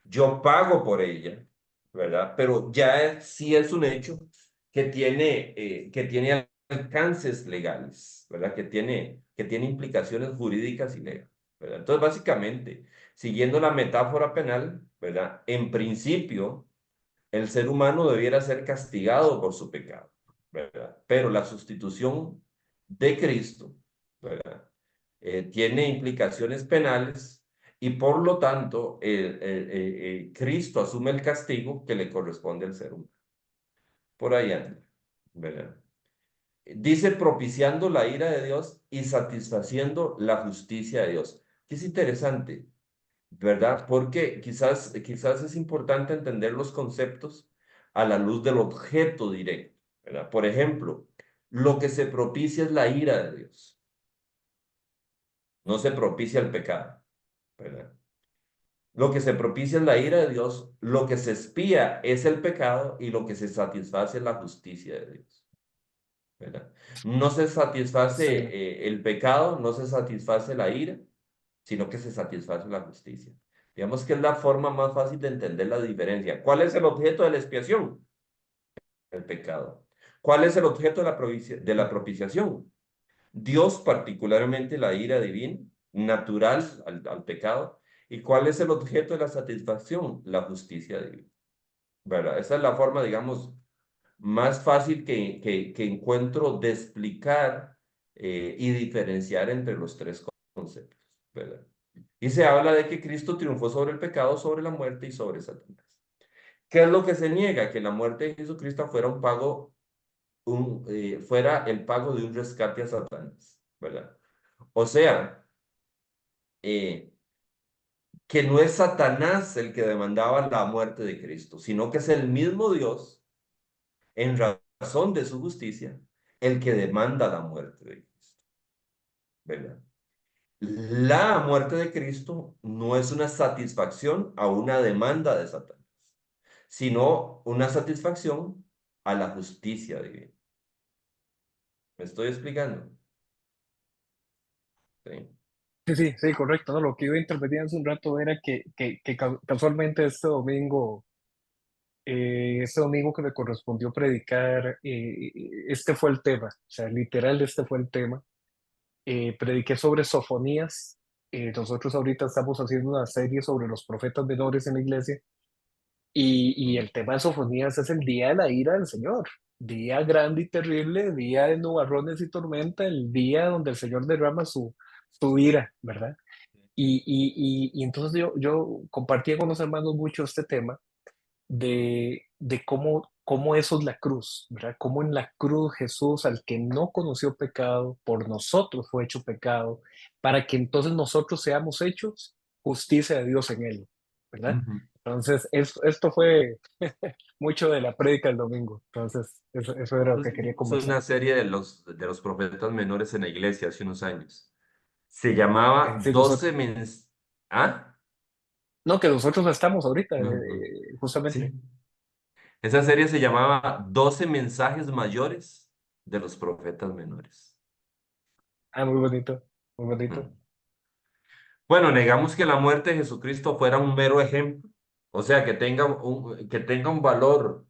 Yo pago por ella, ¿verdad? Pero ya sí es un hecho que tiene alcances legales, ¿verdad? Que tiene implicaciones jurídicas y legales, ¿verdad? Entonces, básicamente, siguiendo la metáfora penal, ¿verdad? En principio, el ser humano debiera ser castigado por su pecado, ¿verdad? Pero la sustitución de Cristo, ¿verdad? Tiene implicaciones penales y por lo tanto Cristo asume el castigo que le corresponde al ser humano. Por ahí anda, ¿verdad? Dice propiciando la ira de Dios y satisfaciendo la justicia de Dios. Que es interesante, ¿verdad? Porque quizás es importante entender los conceptos a la luz del objeto directo, ¿verdad? Por ejemplo, lo que se propicia es la ira de Dios, no se propicia el pecado, ¿verdad? Lo que se propicia es la ira de Dios, lo que se expía es el pecado y lo que se satisface es la justicia de Dios, ¿verdad? No se satisface Sí, el pecado, no se satisface la ira, sino que se satisface la justicia. Digamos que es la forma más fácil de entender la diferencia. ¿Cuál es el objeto de la expiación? El pecado. ¿Cuál es el objeto de la propiciación? Dios, particularmente la ira divina, natural al pecado. ¿Y cuál es el objeto de la satisfacción? La justicia divina. ¿Verdad? Esa es la forma, digamos, más fácil que encuentro de explicar y diferenciar entre los tres conceptos. ¿Verdad? Y se habla de que Cristo triunfó sobre el pecado, sobre la muerte y sobre Satanás. ¿Qué es lo que se niega? Que la muerte de Jesucristo fuera el pago de un rescate a Satanás, ¿verdad? O sea, eh, que no es Satanás el que demandaba la muerte de Cristo, sino que es el mismo Dios, en razón de su justicia, el que demanda la muerte de Cristo, ¿verdad? La muerte de Cristo no es una satisfacción a una demanda de Satanás, sino una satisfacción a la justicia divina. ¿Me estoy explicando? Sí. sí, sí, sí, correcto, ¿no? Lo que iba a intervenir hace un rato era que casualmente este domingo que me correspondió predicar, este fue el tema, o sea, literal, este fue el tema. Prediqué sobre Sofonías. Nosotros ahorita estamos haciendo una serie sobre los profetas menores en la iglesia y Mm, el tema de Sofonías es el día de la ira del Señor, día grande y terrible, día de nubarrones y tormenta, el día donde el Señor derrama su ira, ¿verdad? Y entonces yo compartía con los hermanos mucho este tema de cómo eso es la cruz, ¿verdad? Cómo en la cruz Jesús, al que no conoció pecado, por nosotros fue hecho pecado, para que entonces nosotros seamos hechos justicia de Dios en él, ¿verdad? ujú. Entonces, esto fue mucho de la prédica del domingo. Entonces, eso era lo que quería Es conversar. una serie de los profetas menores en la iglesia hace unos años. Se llamaba Sí, nosotros, ¿Ah? no, que nosotros estamos ahorita, Ujú. justamente. Sí. Esa serie se llamaba 12 mensajes mayores de los profetas menores. Ah, muy bonito, muy Mm. bonito. Bueno, negamos que la muerte de Jesucristo fuera un mero ejemplo, o sea, que tenga un valor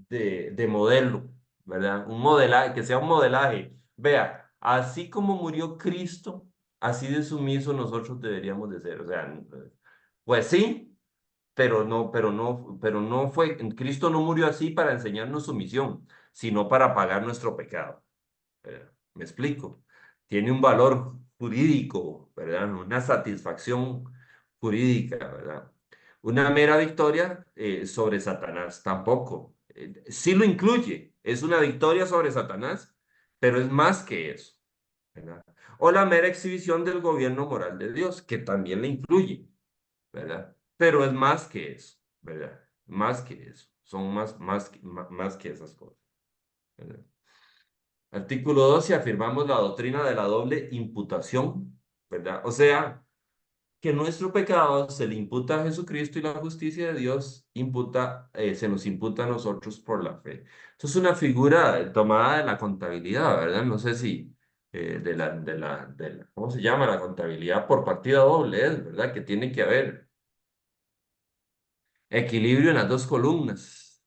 de modelo, ¿verdad? Un modelaje, que sea un modelaje. Vea, así como murió Cristo, así de sumiso nosotros deberíamos de ser. O sea, pues sí, pero no fue, Cristo no murió así para enseñarnos su misión, sino para pagar nuestro pecado. ¿Me explico? Tiene un valor jurídico, ¿verdad? Una satisfacción jurídica, ¿verdad? Una mera victoria sobre Satanás, tampoco. Sí lo incluye, es una victoria sobre Satanás, pero es más que eso, ¿verdad? O la mera exhibición del gobierno moral de Dios, que también le incluye, ¿verdad? Pero es más que eso, ¿verdad? Más que eso. Son más que esas cosas, ¿verdad? Artículo 12, afirmamos la doctrina de la doble imputación, ¿verdad? O sea, que nuestro pecado se le imputa a Jesucristo y la justicia de Dios se nos imputa a nosotros por la fe. Esto es una figura tomada de la contabilidad, ¿verdad? No sé si ¿cómo se llama? La contabilidad por partida doble, es, ¿verdad? Que tiene que haber equilibrio en las dos columnas,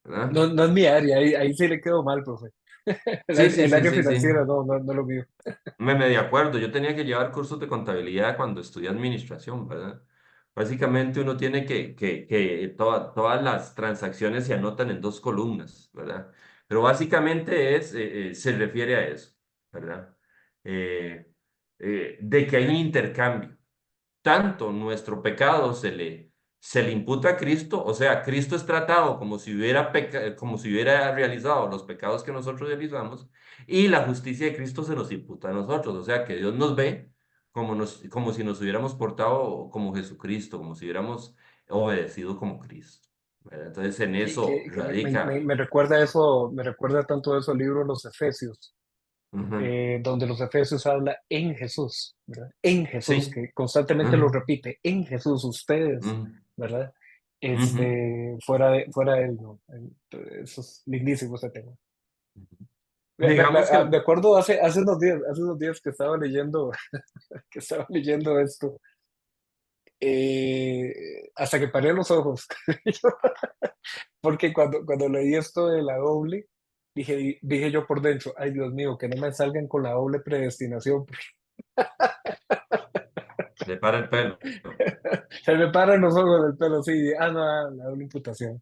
No, ¿verdad? no es mi área, ahí sí le quedo mal, profe. Sí, sí, El sí, área sí, sí. financiera no lo mío. Me de acuerdo, yo tenía que llevar cursos de contabilidad cuando estudié administración, ¿verdad? Básicamente uno tiene que todas las transacciones se anotan en dos columnas, ¿verdad? Pero básicamente se refiere a eso, ¿verdad? Eh, de que hay un intercambio tanto nuestro pecado se le imputa a Cristo, o sea, Cristo es tratado como si hubiera realizado los pecados que nosotros realizamos, y la justicia de Cristo se nos imputa a nosotros, o sea, que Dios nos ve como si nos hubiéramos portado como Jesucristo, como si hubiéramos obedecido como Cristo, ¿verdad? Entonces, en eso Que radica. me recuerda eso, me recuerda tanto eso el libro de los Efesios, Ujú. donde los Efesios habla en Jesús, ¿verdad? En Jesús, Sí. que constantemente lo Ujú. repite, en Jesús, ustedes, Ujú. ¿verdad? Ujú. Fuera de él, ¿no? Eso es lindísimo ese tema. Digamos que Me acuerdo hace unos días que estaba leyendo, que estaba leyendo esto, hasta que paré los ojos, porque cuando leí esto de la doble, dije yo por dentro, ay Dios mío, que no me salgan con la doble predestinación. le para el pelo. Se me paran los ojos del pelo, sí. No, la doble imputación.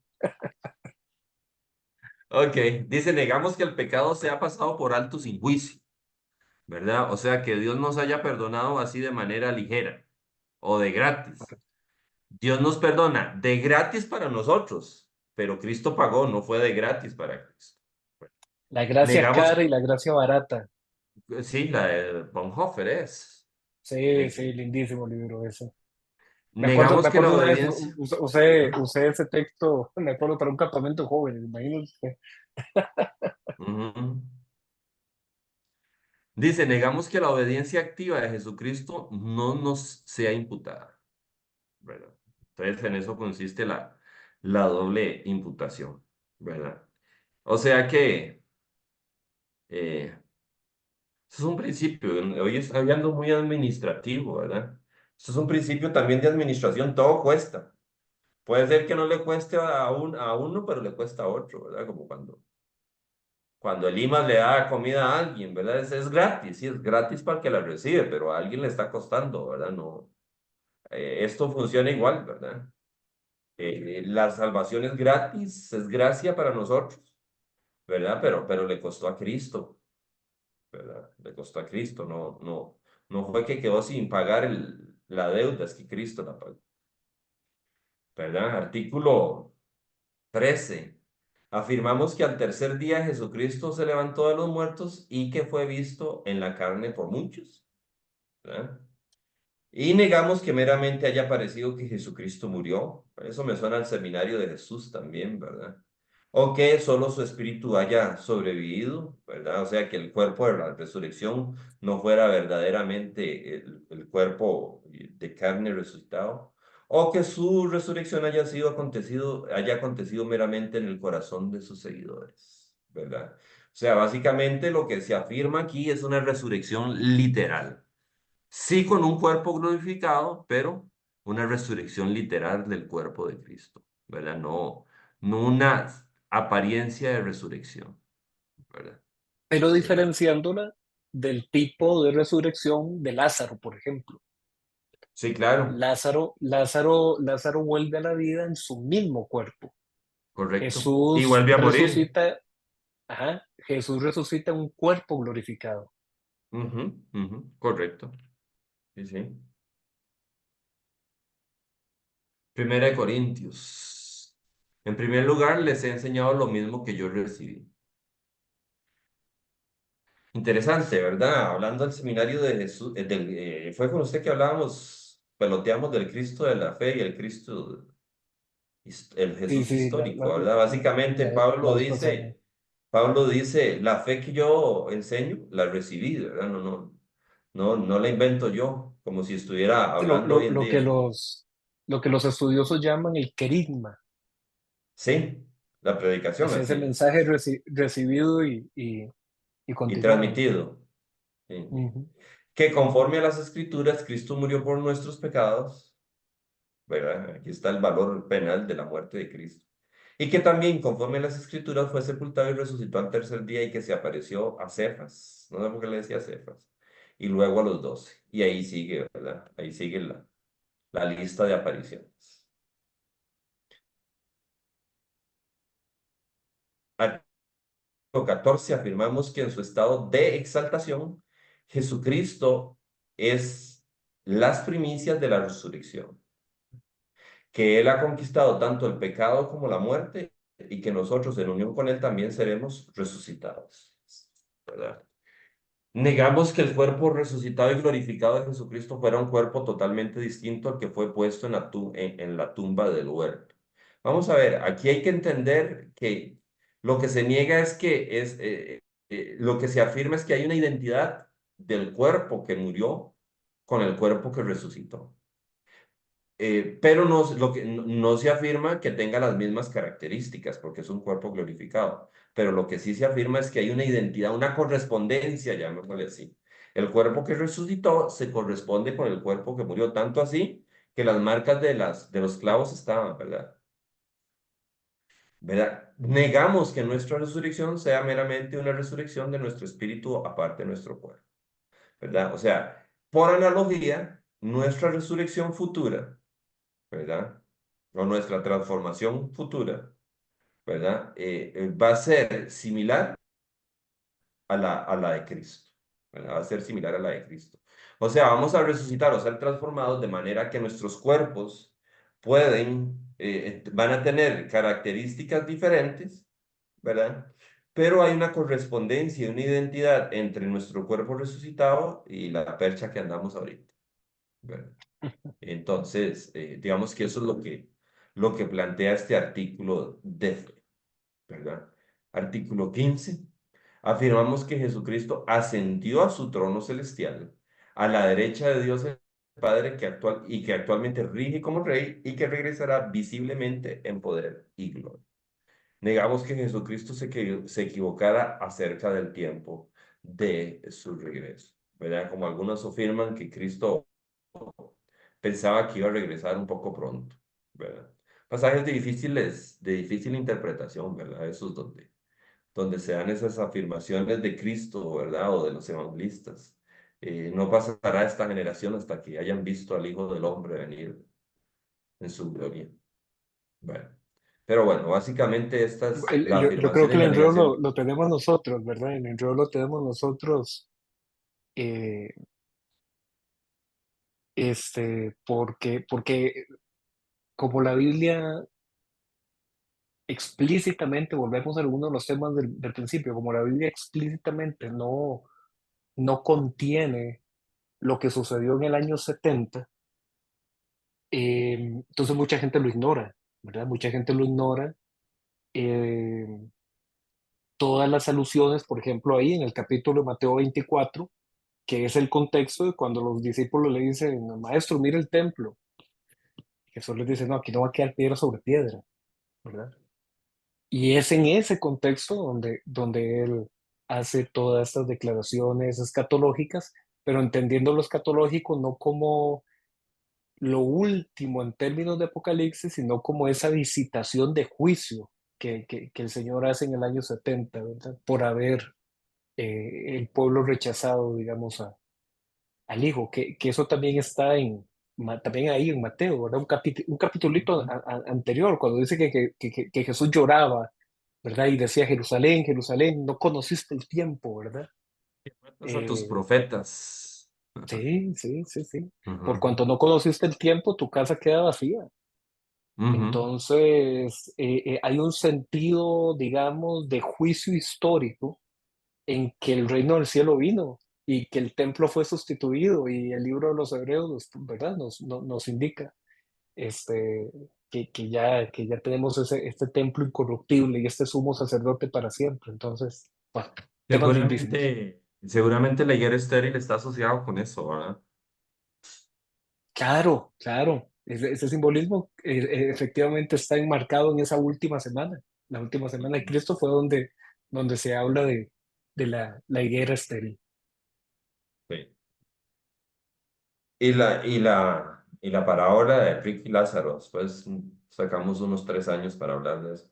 Ok, dice, negamos que el pecado se ha pasado por alto sin juicio, ¿verdad? O sea, que Dios nos haya perdonado así de manera ligera o de gratis. Dios nos perdona de gratis para nosotros, pero Cristo pagó, no fue de gratis para Cristo. La gracia Negamos, cara y la gracia barata. sí, la de Bonhoeffer es. Sí, Eh, sí, lindísimo libro ese. Me negamos que la acuerdo una vez, obediencia. usé ese texto, me acuerdo, para un campamento joven, imagínate. Ujú. Dice, negamos que la obediencia activa de Jesucristo no nos sea imputada, ¿verdad? Entonces, en eso consiste la doble imputación, ¿verdad? O sea que eso es un principio, hoy está hablando muy administrativo, ¿verdad? Eso es un principio también de administración, todo cuesta. Puede ser que no le cueste a uno, pero le cuesta a otro, ¿verdad? Como cuando el IMAS le da comida a alguien, ¿verdad? Es gratis, sí, es gratis para el que la recibe, pero a alguien le está costando, ¿verdad? No, esto funciona igual, ¿verdad? La salvación es gratis, es gracia para nosotros, ¿verdad? Pero le costó a Cristo, ¿verdad? Le costó a Cristo, no fue que quedó sin pagar la deuda, es que Cristo la pagó, ¿verdad? Artículo 13. Afirmamos que al tercer día Jesucristo se levantó de los muertos y que fue visto en la carne por muchos, ¿verdad? Y negamos que meramente haya parecido que Jesucristo murió. Eso me suena al seminario de Jesús también, ¿verdad? O que solo su espíritu haya sobrevivido, ¿verdad? O sea, que el cuerpo de la resurrección no fuera verdaderamente el cuerpo de carne resucitado. O que su resurrección haya acontecido meramente en el corazón de sus seguidores, ¿verdad? O sea, básicamente lo que se afirma aquí es una resurrección literal. Sí con un cuerpo glorificado, pero una resurrección literal del cuerpo de Cristo, ¿verdad? No una apariencia de resurrección, ¿verdad? Pero Eh, diferenciándola del tipo de resurrección de Lázaro, por ejemplo. Sí, claro, Lázaro vuelve a la vida en su mismo cuerpo. correcto. Y Jesús vuelve a morir. resucita, ajá, Jesús resucita en un cuerpo glorificado. Ujú, ujú, correcto. Sí, sí. Primera de Corintios. En primer lugar, les he enseñado lo mismo que yo recibí. Interesante, ¿verdad? Hablando del seminario de Jesús, fue con usted que hablábamos, peloteamos del Cristo de la fe y el Cristo, el Sí, Jesús sí, histórico, ¿verdad? Básicamente, la vez pasada. Pablo dice, la fe que yo enseño, la recibí, ¿verdad? No la invento yo, como si estuviera Sí, hablando hoy en lo que día. lo que los estudiosos llaman el querigma, Sí, la predicación es ese así, mensaje recibido y y continuado. transmitido. Sí. Ujú. Que conforme a las Escrituras, Cristo murió por nuestros pecados, ¿verdad? Aquí está el valor penal de la muerte de Cristo. Y que también, conforme a las Escrituras, fue sepultado y resucitó al tercer día y que se apareció a Cefas. No sé por qué le decía Cefas. Y luego a los 12. Y ahí sigue, ¿verdad? Ahí sigue la lista de apariciones. Artículo 14, afirmamos que en su estado de exaltación, Jesucristo es las primicias de la resurrección, que Él ha conquistado tanto el pecado como la muerte y que nosotros en unión con Él también seremos resucitados, ¿verdad? Negamos que el cuerpo resucitado y glorificado de Jesucristo fuera un cuerpo totalmente distinto al que fue puesto en la tumba del huerto. Vamos a ver, aquí hay que entender que lo que se niega es que lo que se afirma es que hay una identidad del cuerpo que murió con el cuerpo que resucitó. Pero no se afirma que tenga las mismas características, porque es un cuerpo glorificado. Pero lo que sí se afirma es que hay una identidad, una correspondencia, llamémosle así. El cuerpo que resucitó se corresponde con el cuerpo que murió, tanto así que las marcas de los clavos estaban, ¿verdad? ¿Verdad? Negamos que nuestra resurrección sea meramente una resurrección de nuestro espíritu aparte de nuestro cuerpo, ¿verdad? O sea, por analogía, nuestra resurrección futura, ¿verdad? O nuestra transformación futura, ¿verdad? Va a ser similar a la de Cristo, ¿verdad? Va a ser similar a la de Cristo. O sea, vamos a resucitar o ser transformados de manera que nuestros cuerpos van a tener características diferentes, ¿verdad? Pero hay una correspondencia, una identidad entre nuestro cuerpo resucitado y la percha que andamos ahorita, ¿verdad? Entonces, digamos que eso es lo que plantea este artículo de fe, ¿verdad? Artículo 15. Afirmamos que Jesucristo ascendió a su trono celestial, a la derecha de Dios el Padre que actualmente rige como rey y que regresará visiblemente en poder y gloria. Negamos que Jesucristo se equivocara acerca del tiempo de su regreso, ¿verdad? Como algunos afirman que Cristo pensaba que iba a regresar un poco pronto, ¿verdad? Pasajes de difícil interpretación, ¿verdad? Esos donde se dan esas afirmaciones de Cristo, ¿verdad? O de los evangelistas. No pasará esta generación hasta que hayan visto al Hijo del Hombre venir en su gloria. Bueno, pero bueno, básicamente esta es la Yo creo afirmación que y el la enredo negación. lo tenemos nosotros, ¿verdad? El enredo lo tenemos nosotros, eh, porque como la Biblia explícitamente, volvemos a algunos de los temas del principio, como la Biblia explícitamente no contiene lo que sucedió en el año 70, entonces mucha gente lo ignora, ¿verdad? Mucha gente lo ignora. eh, Todas las alusiones, por ejemplo, ahí en el capítulo de Mateo 24, que es el contexto de cuando los discípulos le dicen, maestro, mira el templo. Jesús les dice, no, aquí no va a quedar piedra sobre piedra, ¿verdad? Y es en ese contexto donde él hace todas estas declaraciones escatológicas, pero entendiendo lo escatológico no como lo último en términos de Apocalipsis, sino como esa visitación de juicio que el Señor hace en el año 70, ¿verdad? Por haber el pueblo rechazado, digamos, al Hijo, que eso también está también ahí en Mateo, ¿verdad? Un capitulito anterior, cuando dice que Jesús lloraba, ¿verdad? Y decía, Jerusalén, Jerusalén, no conociste el tiempo, ¿verdad? Matas a tus Eh, profetas. sí, sí, sí, sí. Por Ujú, cuanto no conociste el tiempo, tu casa queda vacía. ujú. Entonces, hay un sentido, digamos, de juicio histórico en que el reino del cielo vino y que el templo fue sustituido y el libro de los Hebreos, ¿verdad? Nos indica que ya tenemos este templo incorruptible y este sumo sacerdote para siempre. Entonces, bueno, temas lindísimos. Seguramente la higuera estéril está asociado con eso, ¿verdad? Claro, claro. Ese simbolismo efectivamente está enmarcado en esa última semana. La última semana de Ujú. Cristo fue donde se habla de la higuera estéril. Sí. Y la parábola de Ricky Lázaro, pues sacamos unos 3 años para hablar de eso.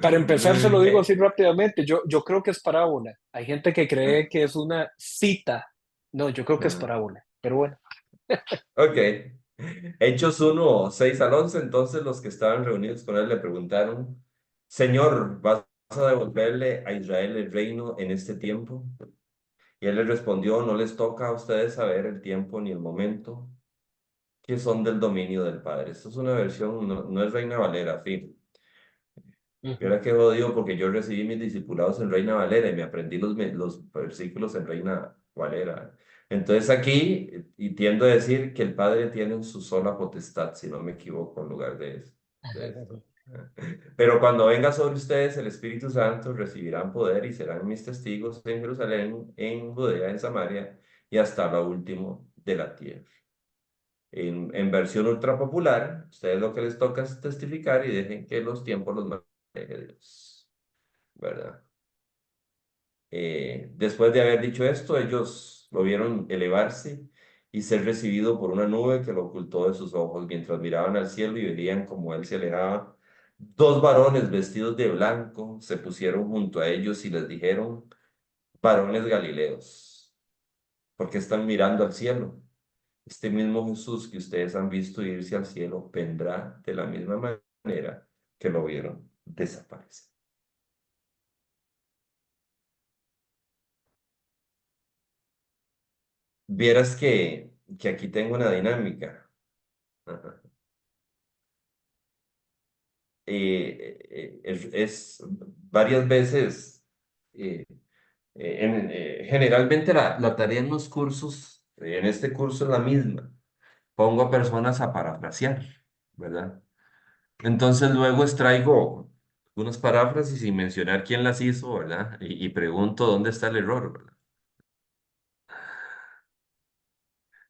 Para empezar, se lo digo Eh, así rápidamente, yo creo que es parábola. Hay gente que cree que es una cita. No, yo creo que es ajá. parábola. Pero bueno, Ok. Hechos 1, 6 al 11. Entonces los que estaban reunidos con él le preguntaron, Señor, ¿vas a devolverle a Israel el reino en este tiempo? Y él les respondió, no les toca a ustedes saber el tiempo ni el momento que son del dominio del Padre. Esto es una versión, no, no es Reina Valera, fin. Y ujú, ahora qué jodido porque yo recibí mis discipulados en Reina Valera y me aprendí los versículos en Reina Valera. Entonces aquí, y tiendo a decir que el Padre tiene su sola potestad, si no me equivoco, en lugar de esto. Pero cuando venga sobre ustedes el Espíritu Santo, recibirán poder y serán mis testigos en Jerusalén, en Judea, en Samaria y hasta lo último de la tierra. En versión ultra popular, ustedes lo que les toca es testificar y dejen que los tiempos los maneje Dios, ¿verdad? Después de haber dicho esto, ellos lo vieron elevarse y ser recibido por una nube que lo ocultó de sus ojos, mientras miraban al cielo y veían como él se alejaba. Dos varones vestidos de blanco se pusieron junto a ellos y les dijeron, varones Galileos, ¿por qué están mirando al cielo? Este mismo Jesús que ustedes han visto irse al cielo vendrá de la misma manera que lo vieron desaparecer. Vieras que aquí tengo una dinámica. Ajá. Es varias veces, eh, generalmente la tarea en los cursos, en este curso es la misma. Pongo a personas a parafrasear, ¿verdad? Entonces luego extraigo unas paráfrasis sin mencionar quién las hizo, ¿verdad? Y pregunto dónde está el error, ¿verdad?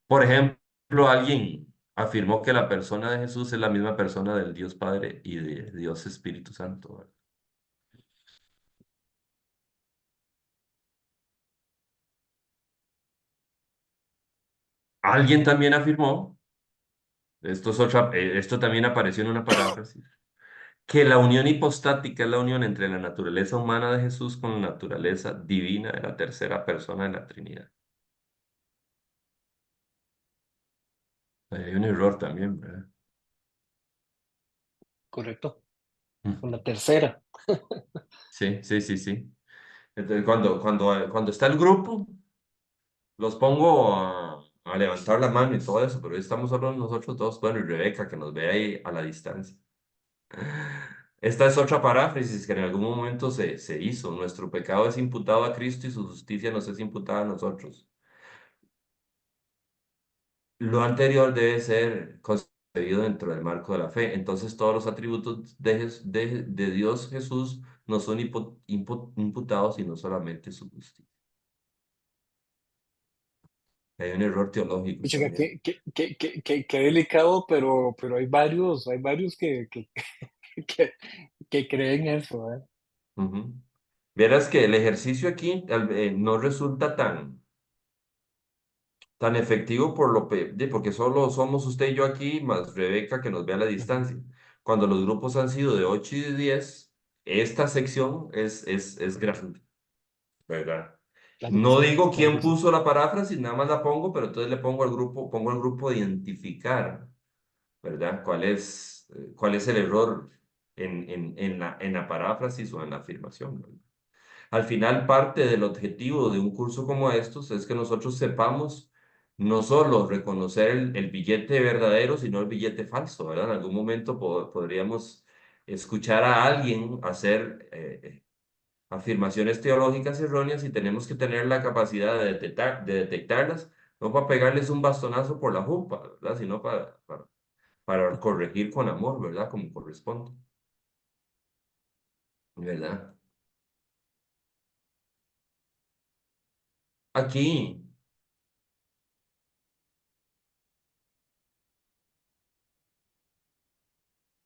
Por ejemplo, alguien afirmó que la persona de Jesús es la misma persona del Dios Padre y de Dios Espíritu Santo, ¿verdad? Alguien también afirmó, esto también apareció en una paráfrasis, que la unión hipostática es la unión entre la naturaleza humana de Jesús con la naturaleza divina de la tercera persona de la Trinidad. Ahí hay un error también, ¿verdad? correcto. Con la Ujú. tercera. Sí, sí, sí, sí. Entonces, cuando está el grupo, los pongo a levantar la mano y todo eso, pero hoy estamos solo nosotros dos, bueno, y Rebeca, que nos ve ahí a la distancia. Esta es otra paráfrasis que en algún momento se hizo. Nuestro pecado es imputado a Cristo y su justicia nos es imputada a nosotros. Lo anterior debe ser concebido dentro del marco de la fe. Entonces, todos los atributos de Dios Jesús no son imputados, sino solamente su justicia. Hay un error teológico Chica, también. qué delicado, pero hay varios que, que creen eso, ¿eh? Ujú. Verás que el ejercicio aquí no resulta tan efectivo porque solo somos usted y yo aquí, más Rebeca que nos ve a la Ujú. distancia. Cuando los grupos han sido de 8 y de 10, esta sección es grande, ¿verdad? No digo Claro quién que sí. puso la paráfrasis, nada más la pongo, pero entonces le pongo al grupo de identificar, ¿verdad? Cuál es el error en la paráfrasis o en la afirmación, ¿verdad? Al final, parte del objetivo de un curso como estos es que nosotros sepamos no solo reconocer el billete verdadero, sino el billete falso, ¿verdad? En algún momento podríamos escuchar a alguien hacer afirmaciones teológicas erróneas y tenemos que tener la capacidad de detectarlas, no para pegarles un bastonazo por la jupa, ¿verdad? Sino para corregir con amor, ¿verdad? Como corresponde, ¿verdad? Aquí,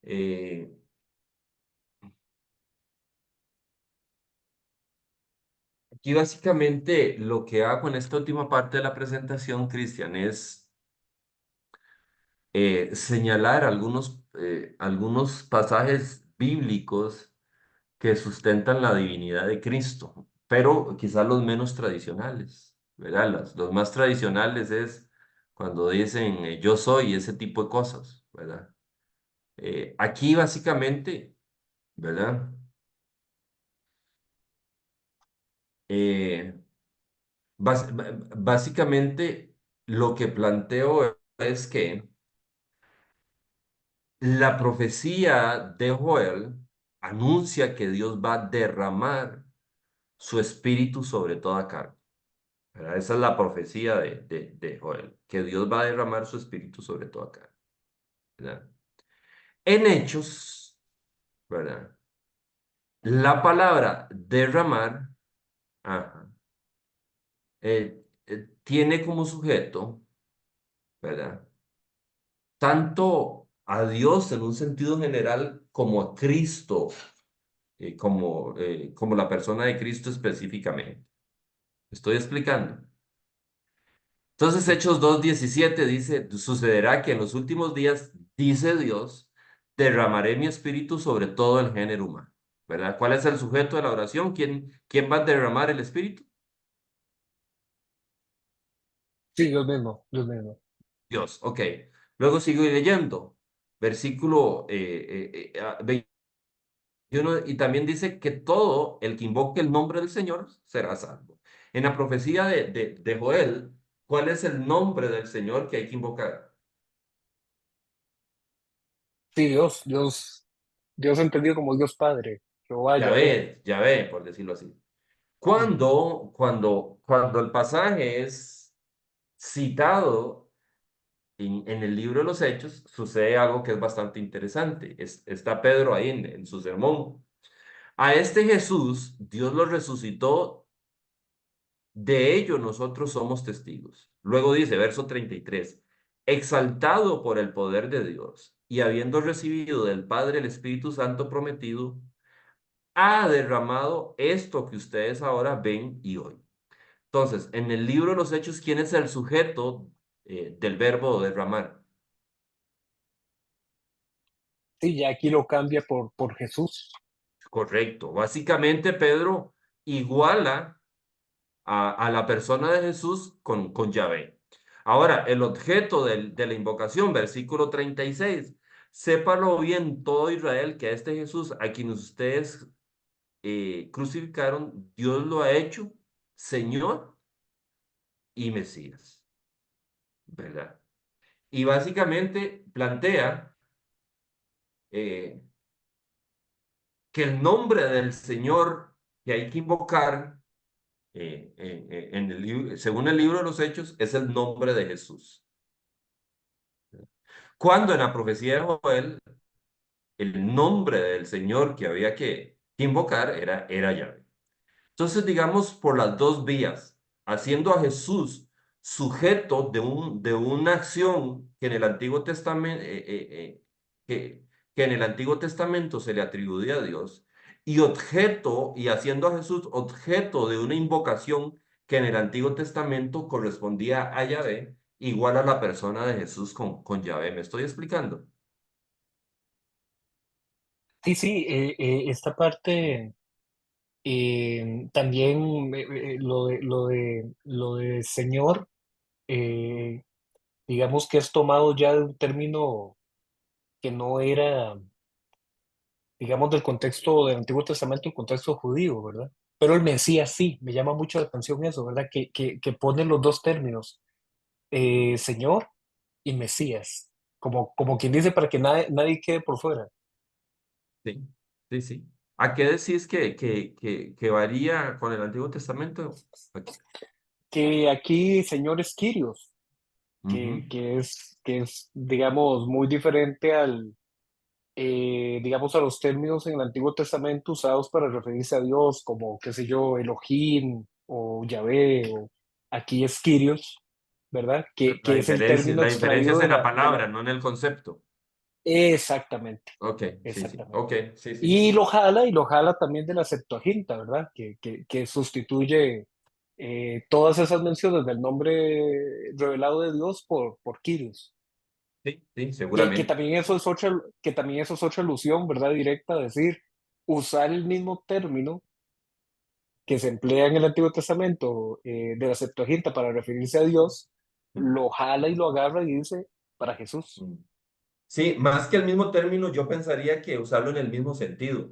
eh, aquí básicamente lo que hago en esta última parte de la presentación, Cristian, es señalar algunos pasajes bíblicos que sustentan la divinidad de Cristo, pero quizás los menos tradicionales, ¿verdad? Los más tradicionales es cuando dicen yo soy, ese tipo de cosas, ¿verdad? Aquí básicamente, ¿verdad? Eh, básicamente lo que planteo es que la profecía de Joel anuncia que Dios va a derramar su espíritu sobre toda carne. ¿Verdad? Esa es la profecía de Joel, que Dios va a derramar su espíritu sobre toda carne. ¿Verdad? En Hechos, ¿verdad? La palabra derramar ajá, tiene como sujeto, ¿verdad? Tanto a Dios en un sentido general como a Cristo, como la persona de Cristo específicamente. ¿Estoy explicando? Entonces, Sí, Hechos 2:17 dice, sucederá que en los últimos días, dice Dios, derramaré mi espíritu sobre todo el género humano. ¿Verdad? ¿Cuál es el sujeto de la oración? ¿Quién va a derramar el espíritu? sí, Dios mismo, Dios mismo. Dios, ok. Luego sigo leyendo, versículo 21, y también dice que todo el que invoque el nombre del Señor será salvo. En la profecía de Joel, ¿cuál es el nombre del Señor que hay que invocar? Sí, Dios entendido como Dios Padre, Jehová, Yahvé. Ya ve, por decirlo así. Ujú. Cuando el pasaje es citado en el libro de los Hechos, sucede algo que es bastante interesante. Está Pedro ahí en su sermón. A este Jesús, Dios lo resucitó, de ello nosotros somos testigos. Luego dice, verso 33, exaltado por el poder de Dios y habiendo recibido del Padre el Espíritu Santo prometido, ha derramado esto que ustedes ahora ven y oyen. Entonces, en el libro de los Hechos, ¿quién es el sujeto del verbo derramar? Sí, ya aquí lo cambia por Jesús. Correcto. Básicamente, Pedro iguala a la persona de Jesús con Yahvé. Ahora, el objeto de la invocación, versículo 36. Sépalo bien todo Israel que a este Jesús, a quien ustedes crucificaron, Dios lo ha hecho Señor y Mesías, ¿verdad? Y básicamente plantea eh, que el nombre del Señor que hay que invocar según el libro de los Hechos es el nombre de Jesús. Cuando en la profecía de Joel el nombre del Señor que había que invocar era Yahvé. Entonces, digamos, por las dos vías, haciendo a Jesús sujeto de una acción que en el Antiguo Testamento, que en el Antiguo Testamento se le atribuía a Dios, y haciendo a Jesús objeto de una invocación que en el Antiguo Testamento correspondía a Yahvé, igual a la persona de Jesús con Yahvé. ¿Me estoy explicando? Sí, sí, esta parte, También lo de Señor, eh, digamos que es tomado ya de un término que no era, digamos, del contexto del Antiguo Testamento, el contexto judío, ¿verdad? Pero el Mesías sí, me llama mucho la atención eso, ¿verdad? Que pone los dos términos, Señor y Mesías, como quien dice, para que nadie quede por fuera. Sí, sí, sí. ¿A qué decís que varía con el Antiguo Testamento? Aquí. Que aquí Señor es Kyrios, Ujú. que es, digamos, muy diferente digamos, a los términos en el Antiguo Testamento usados para referirse a Dios, como, qué sé yo, Elohim o Yahvé, o aquí es Kyrios, ¿verdad? Que es el término La diferencia extraído es de en la de la... palabra, no en el concepto. Exactamente, Ok, sí, sí. exactamente. Ok, sí, sí. Y lo jala también de la Septuaginta, ¿verdad? Que sustituye todas esas menciones del nombre revelado de Dios por Kyrios. Sí, sí, Que seguramente. también eso es que también eso es otra alusión, ¿verdad? Directa, a decir, usar el mismo término que se emplea en el Antiguo Testamento de la Septuaginta para referirse a Dios, lo jala y lo agarra y dice para Jesús. Mm. Sí, más que el mismo término, yo pensaría que usarlo en el mismo sentido.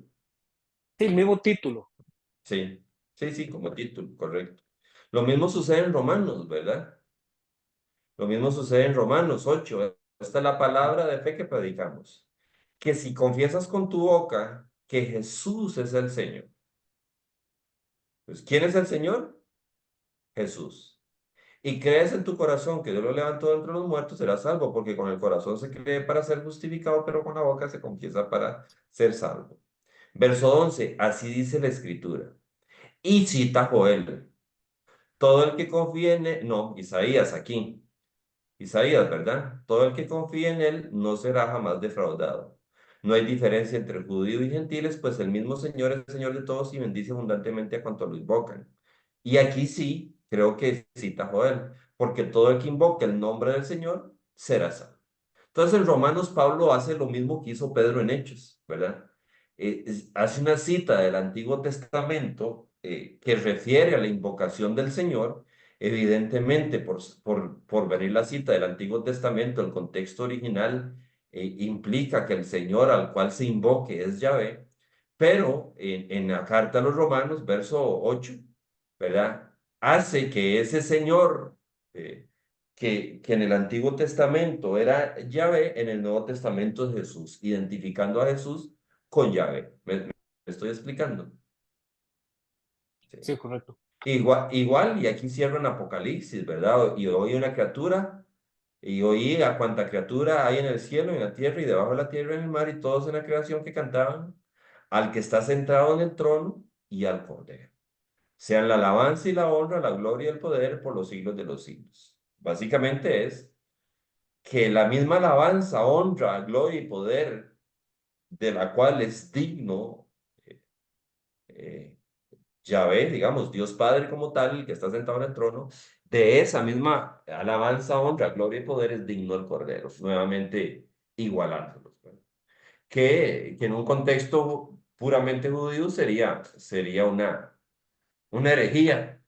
Sí, el mismo título. Sí, sí, sí, como título, correcto. Lo mismo sucede en Romanos, ¿verdad? Lo mismo sucede en Romanos 8. Esta es la palabra de fe que predicamos. Que si confiesas con tu boca que Jesús es el Señor. Pues, ¿quién es el Señor? Jesús. Y crees en tu corazón que Dios lo levantó de entre los muertos, serás salvo, porque con el corazón se cree para ser justificado, pero con la boca se confiesa para ser salvo. Verso 11, así dice la Escritura. Y cita Joel, todo el que confíe en él, no, Isaías aquí. Isaías, ¿verdad? Todo el que confíe en él no será jamás defraudado. No hay diferencia entre judío y gentiles, pues el mismo Señor es Señor de todos y bendice abundantemente a cuanto lo invocan. Y aquí sí, creo que cita Joel, porque todo el que invoque el nombre del Señor será salvo. Entonces en Romanos Pablo hace lo mismo que hizo Pedro en Hechos, ¿verdad? Hace una cita del Antiguo Testamento que refiere a la invocación del Señor. Evidentemente, por venir la cita del Antiguo Testamento, el contexto original implica que el Señor al cual se invoque es Yahvé, pero en la carta a los Romanos, verso 8, ¿verdad? Hace que ese Señor eh, que en el Antiguo Testamento era Yahvé, en el Nuevo Testamento es Jesús, identificando a Jesús con Yahvé. ¿Me estoy explicando? Sí. Sí, correcto. Igual, y aquí cierro en Apocalipsis, ¿verdad? Y oí una criatura, y oí a cuanta criatura hay en el cielo, en la tierra, y debajo de la tierra, en el mar, y todos en la creación que cantaban, al que está sentado en el trono y al Cordero. Sean la alabanza y la honra, la gloria y el poder por los siglos de los siglos. Básicamente es que la misma alabanza, honra, gloria y poder de la cual es digno eh, eh, Yahvé, digamos, Dios Padre como tal, el que está sentado en el trono, de esa misma alabanza, honra, gloria y poder es digno el Cordero, nuevamente igualándolos, ¿verdad? Que en un contexto puramente judío sería una herejía,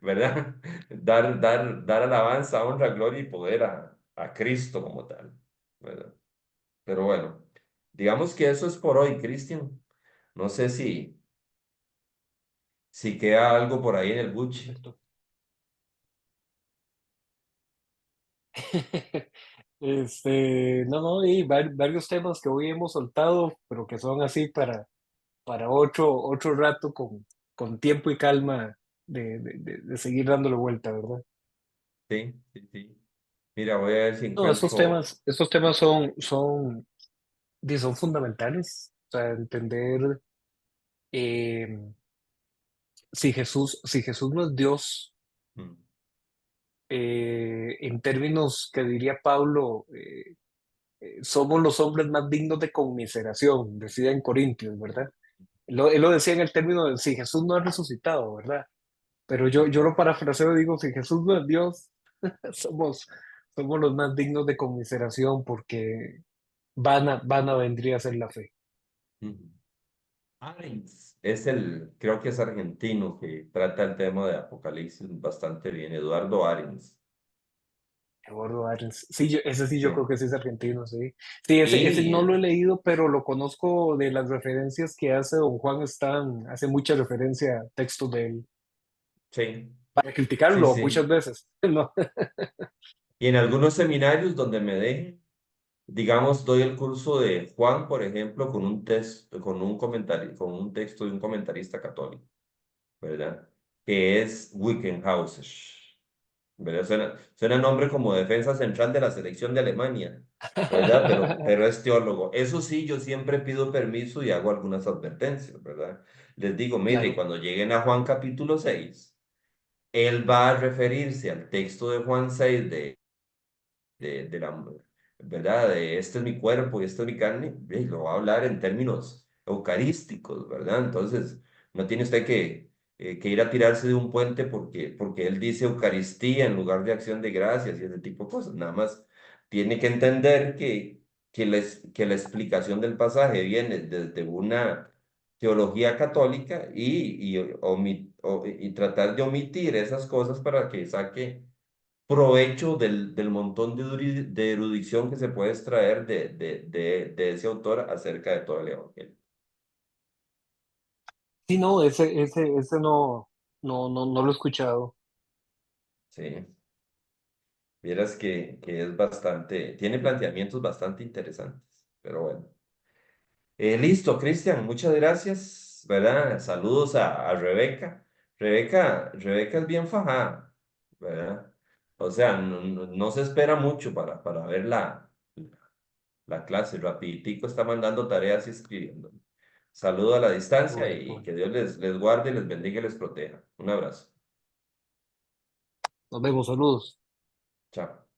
¿verdad? Dar alabanza, honra, gloria y poder a Cristo como tal, ¿verdad? Pero bueno, digamos que eso es por hoy, Cristian. No sé si queda algo por ahí en el buche. Perfecto. No, no, y varios temas que hoy hemos soltado, pero que son así para otro rato con tiempo y calma de seguir dándole vuelta, ¿verdad? Sí, sí, sí. Mira, voy a ver si No, encuentro. estos temas son fundamentales. O sea, entender eh, si Jesús no es Dios, mm, en términos que diría Pablo, somos los hombres más dignos de conmiseración, decía en Corintios, ¿verdad? Él lo decía en el término de si Jesús no ha resucitado, ¿verdad? Pero yo lo parafraseo y digo, si Jesús no es Dios, somos, somos los más dignos de conmiseración porque vana vendría a ser la fe. mm. Arens es creo que es argentino, que trata el tema de Apocalipsis bastante bien, Eduardo Arens. Eduardo Arens. Sí, ese sí Sí. yo creo que sí es argentino, sí. Sí, ese Y no lo he leído, pero lo conozco de las referencias que hace don Juan Stan. Hace mucha referencia a textos de él. sí, Para sí, criticarlo muchas sí. veces. No. Y en algunos seminarios donde me dejen, digamos, doy el curso de Juan, por ejemplo, con un texto, con un comentario, con un texto de un comentarista católico, ¿verdad? Que es Wickenhauser, ¿verdad? Suena nombre como defensa central de la selección de Alemania, ¿verdad? Pero es teólogo. Eso sí, yo siempre pido permiso y hago algunas advertencias, ¿verdad? Les digo, mire, Claro. cuando lleguen a Juan capítulo 6 él va a referirse al texto de Juan 6 de la, ¿verdad? De este es mi cuerpo y esto es mi carne, y lo va a hablar en términos eucarísticos, ¿verdad? Entonces, no tiene usted que ir a tirarse de un puente porque él dice Eucaristía en lugar de acción de gracias y ese tipo de cosas. Nada más tiene que entender que la explicación del pasaje viene desde una teología católica y tratar de omitir esas cosas para que saque provecho del montón de erudición que se puede extraer de ese autor acerca de todo el Evangelio. Sí, no, ese no lo he escuchado. Sí, vieras que es bastante, tiene planteamientos bastante interesantes, pero bueno. Listo, Cristian, muchas gracias, ¿verdad? Saludos a Rebeca. Rebeca es bien fajada, ¿verdad? O sea, no se espera mucho para ver la clase, rapiditico está mandando tareas y escribiendo. Saludo a la Qué distancia bueno, qué y bueno. que Dios les guarde, les bendiga y les proteja. Un abrazo. Nos vemos, saludos. Chao.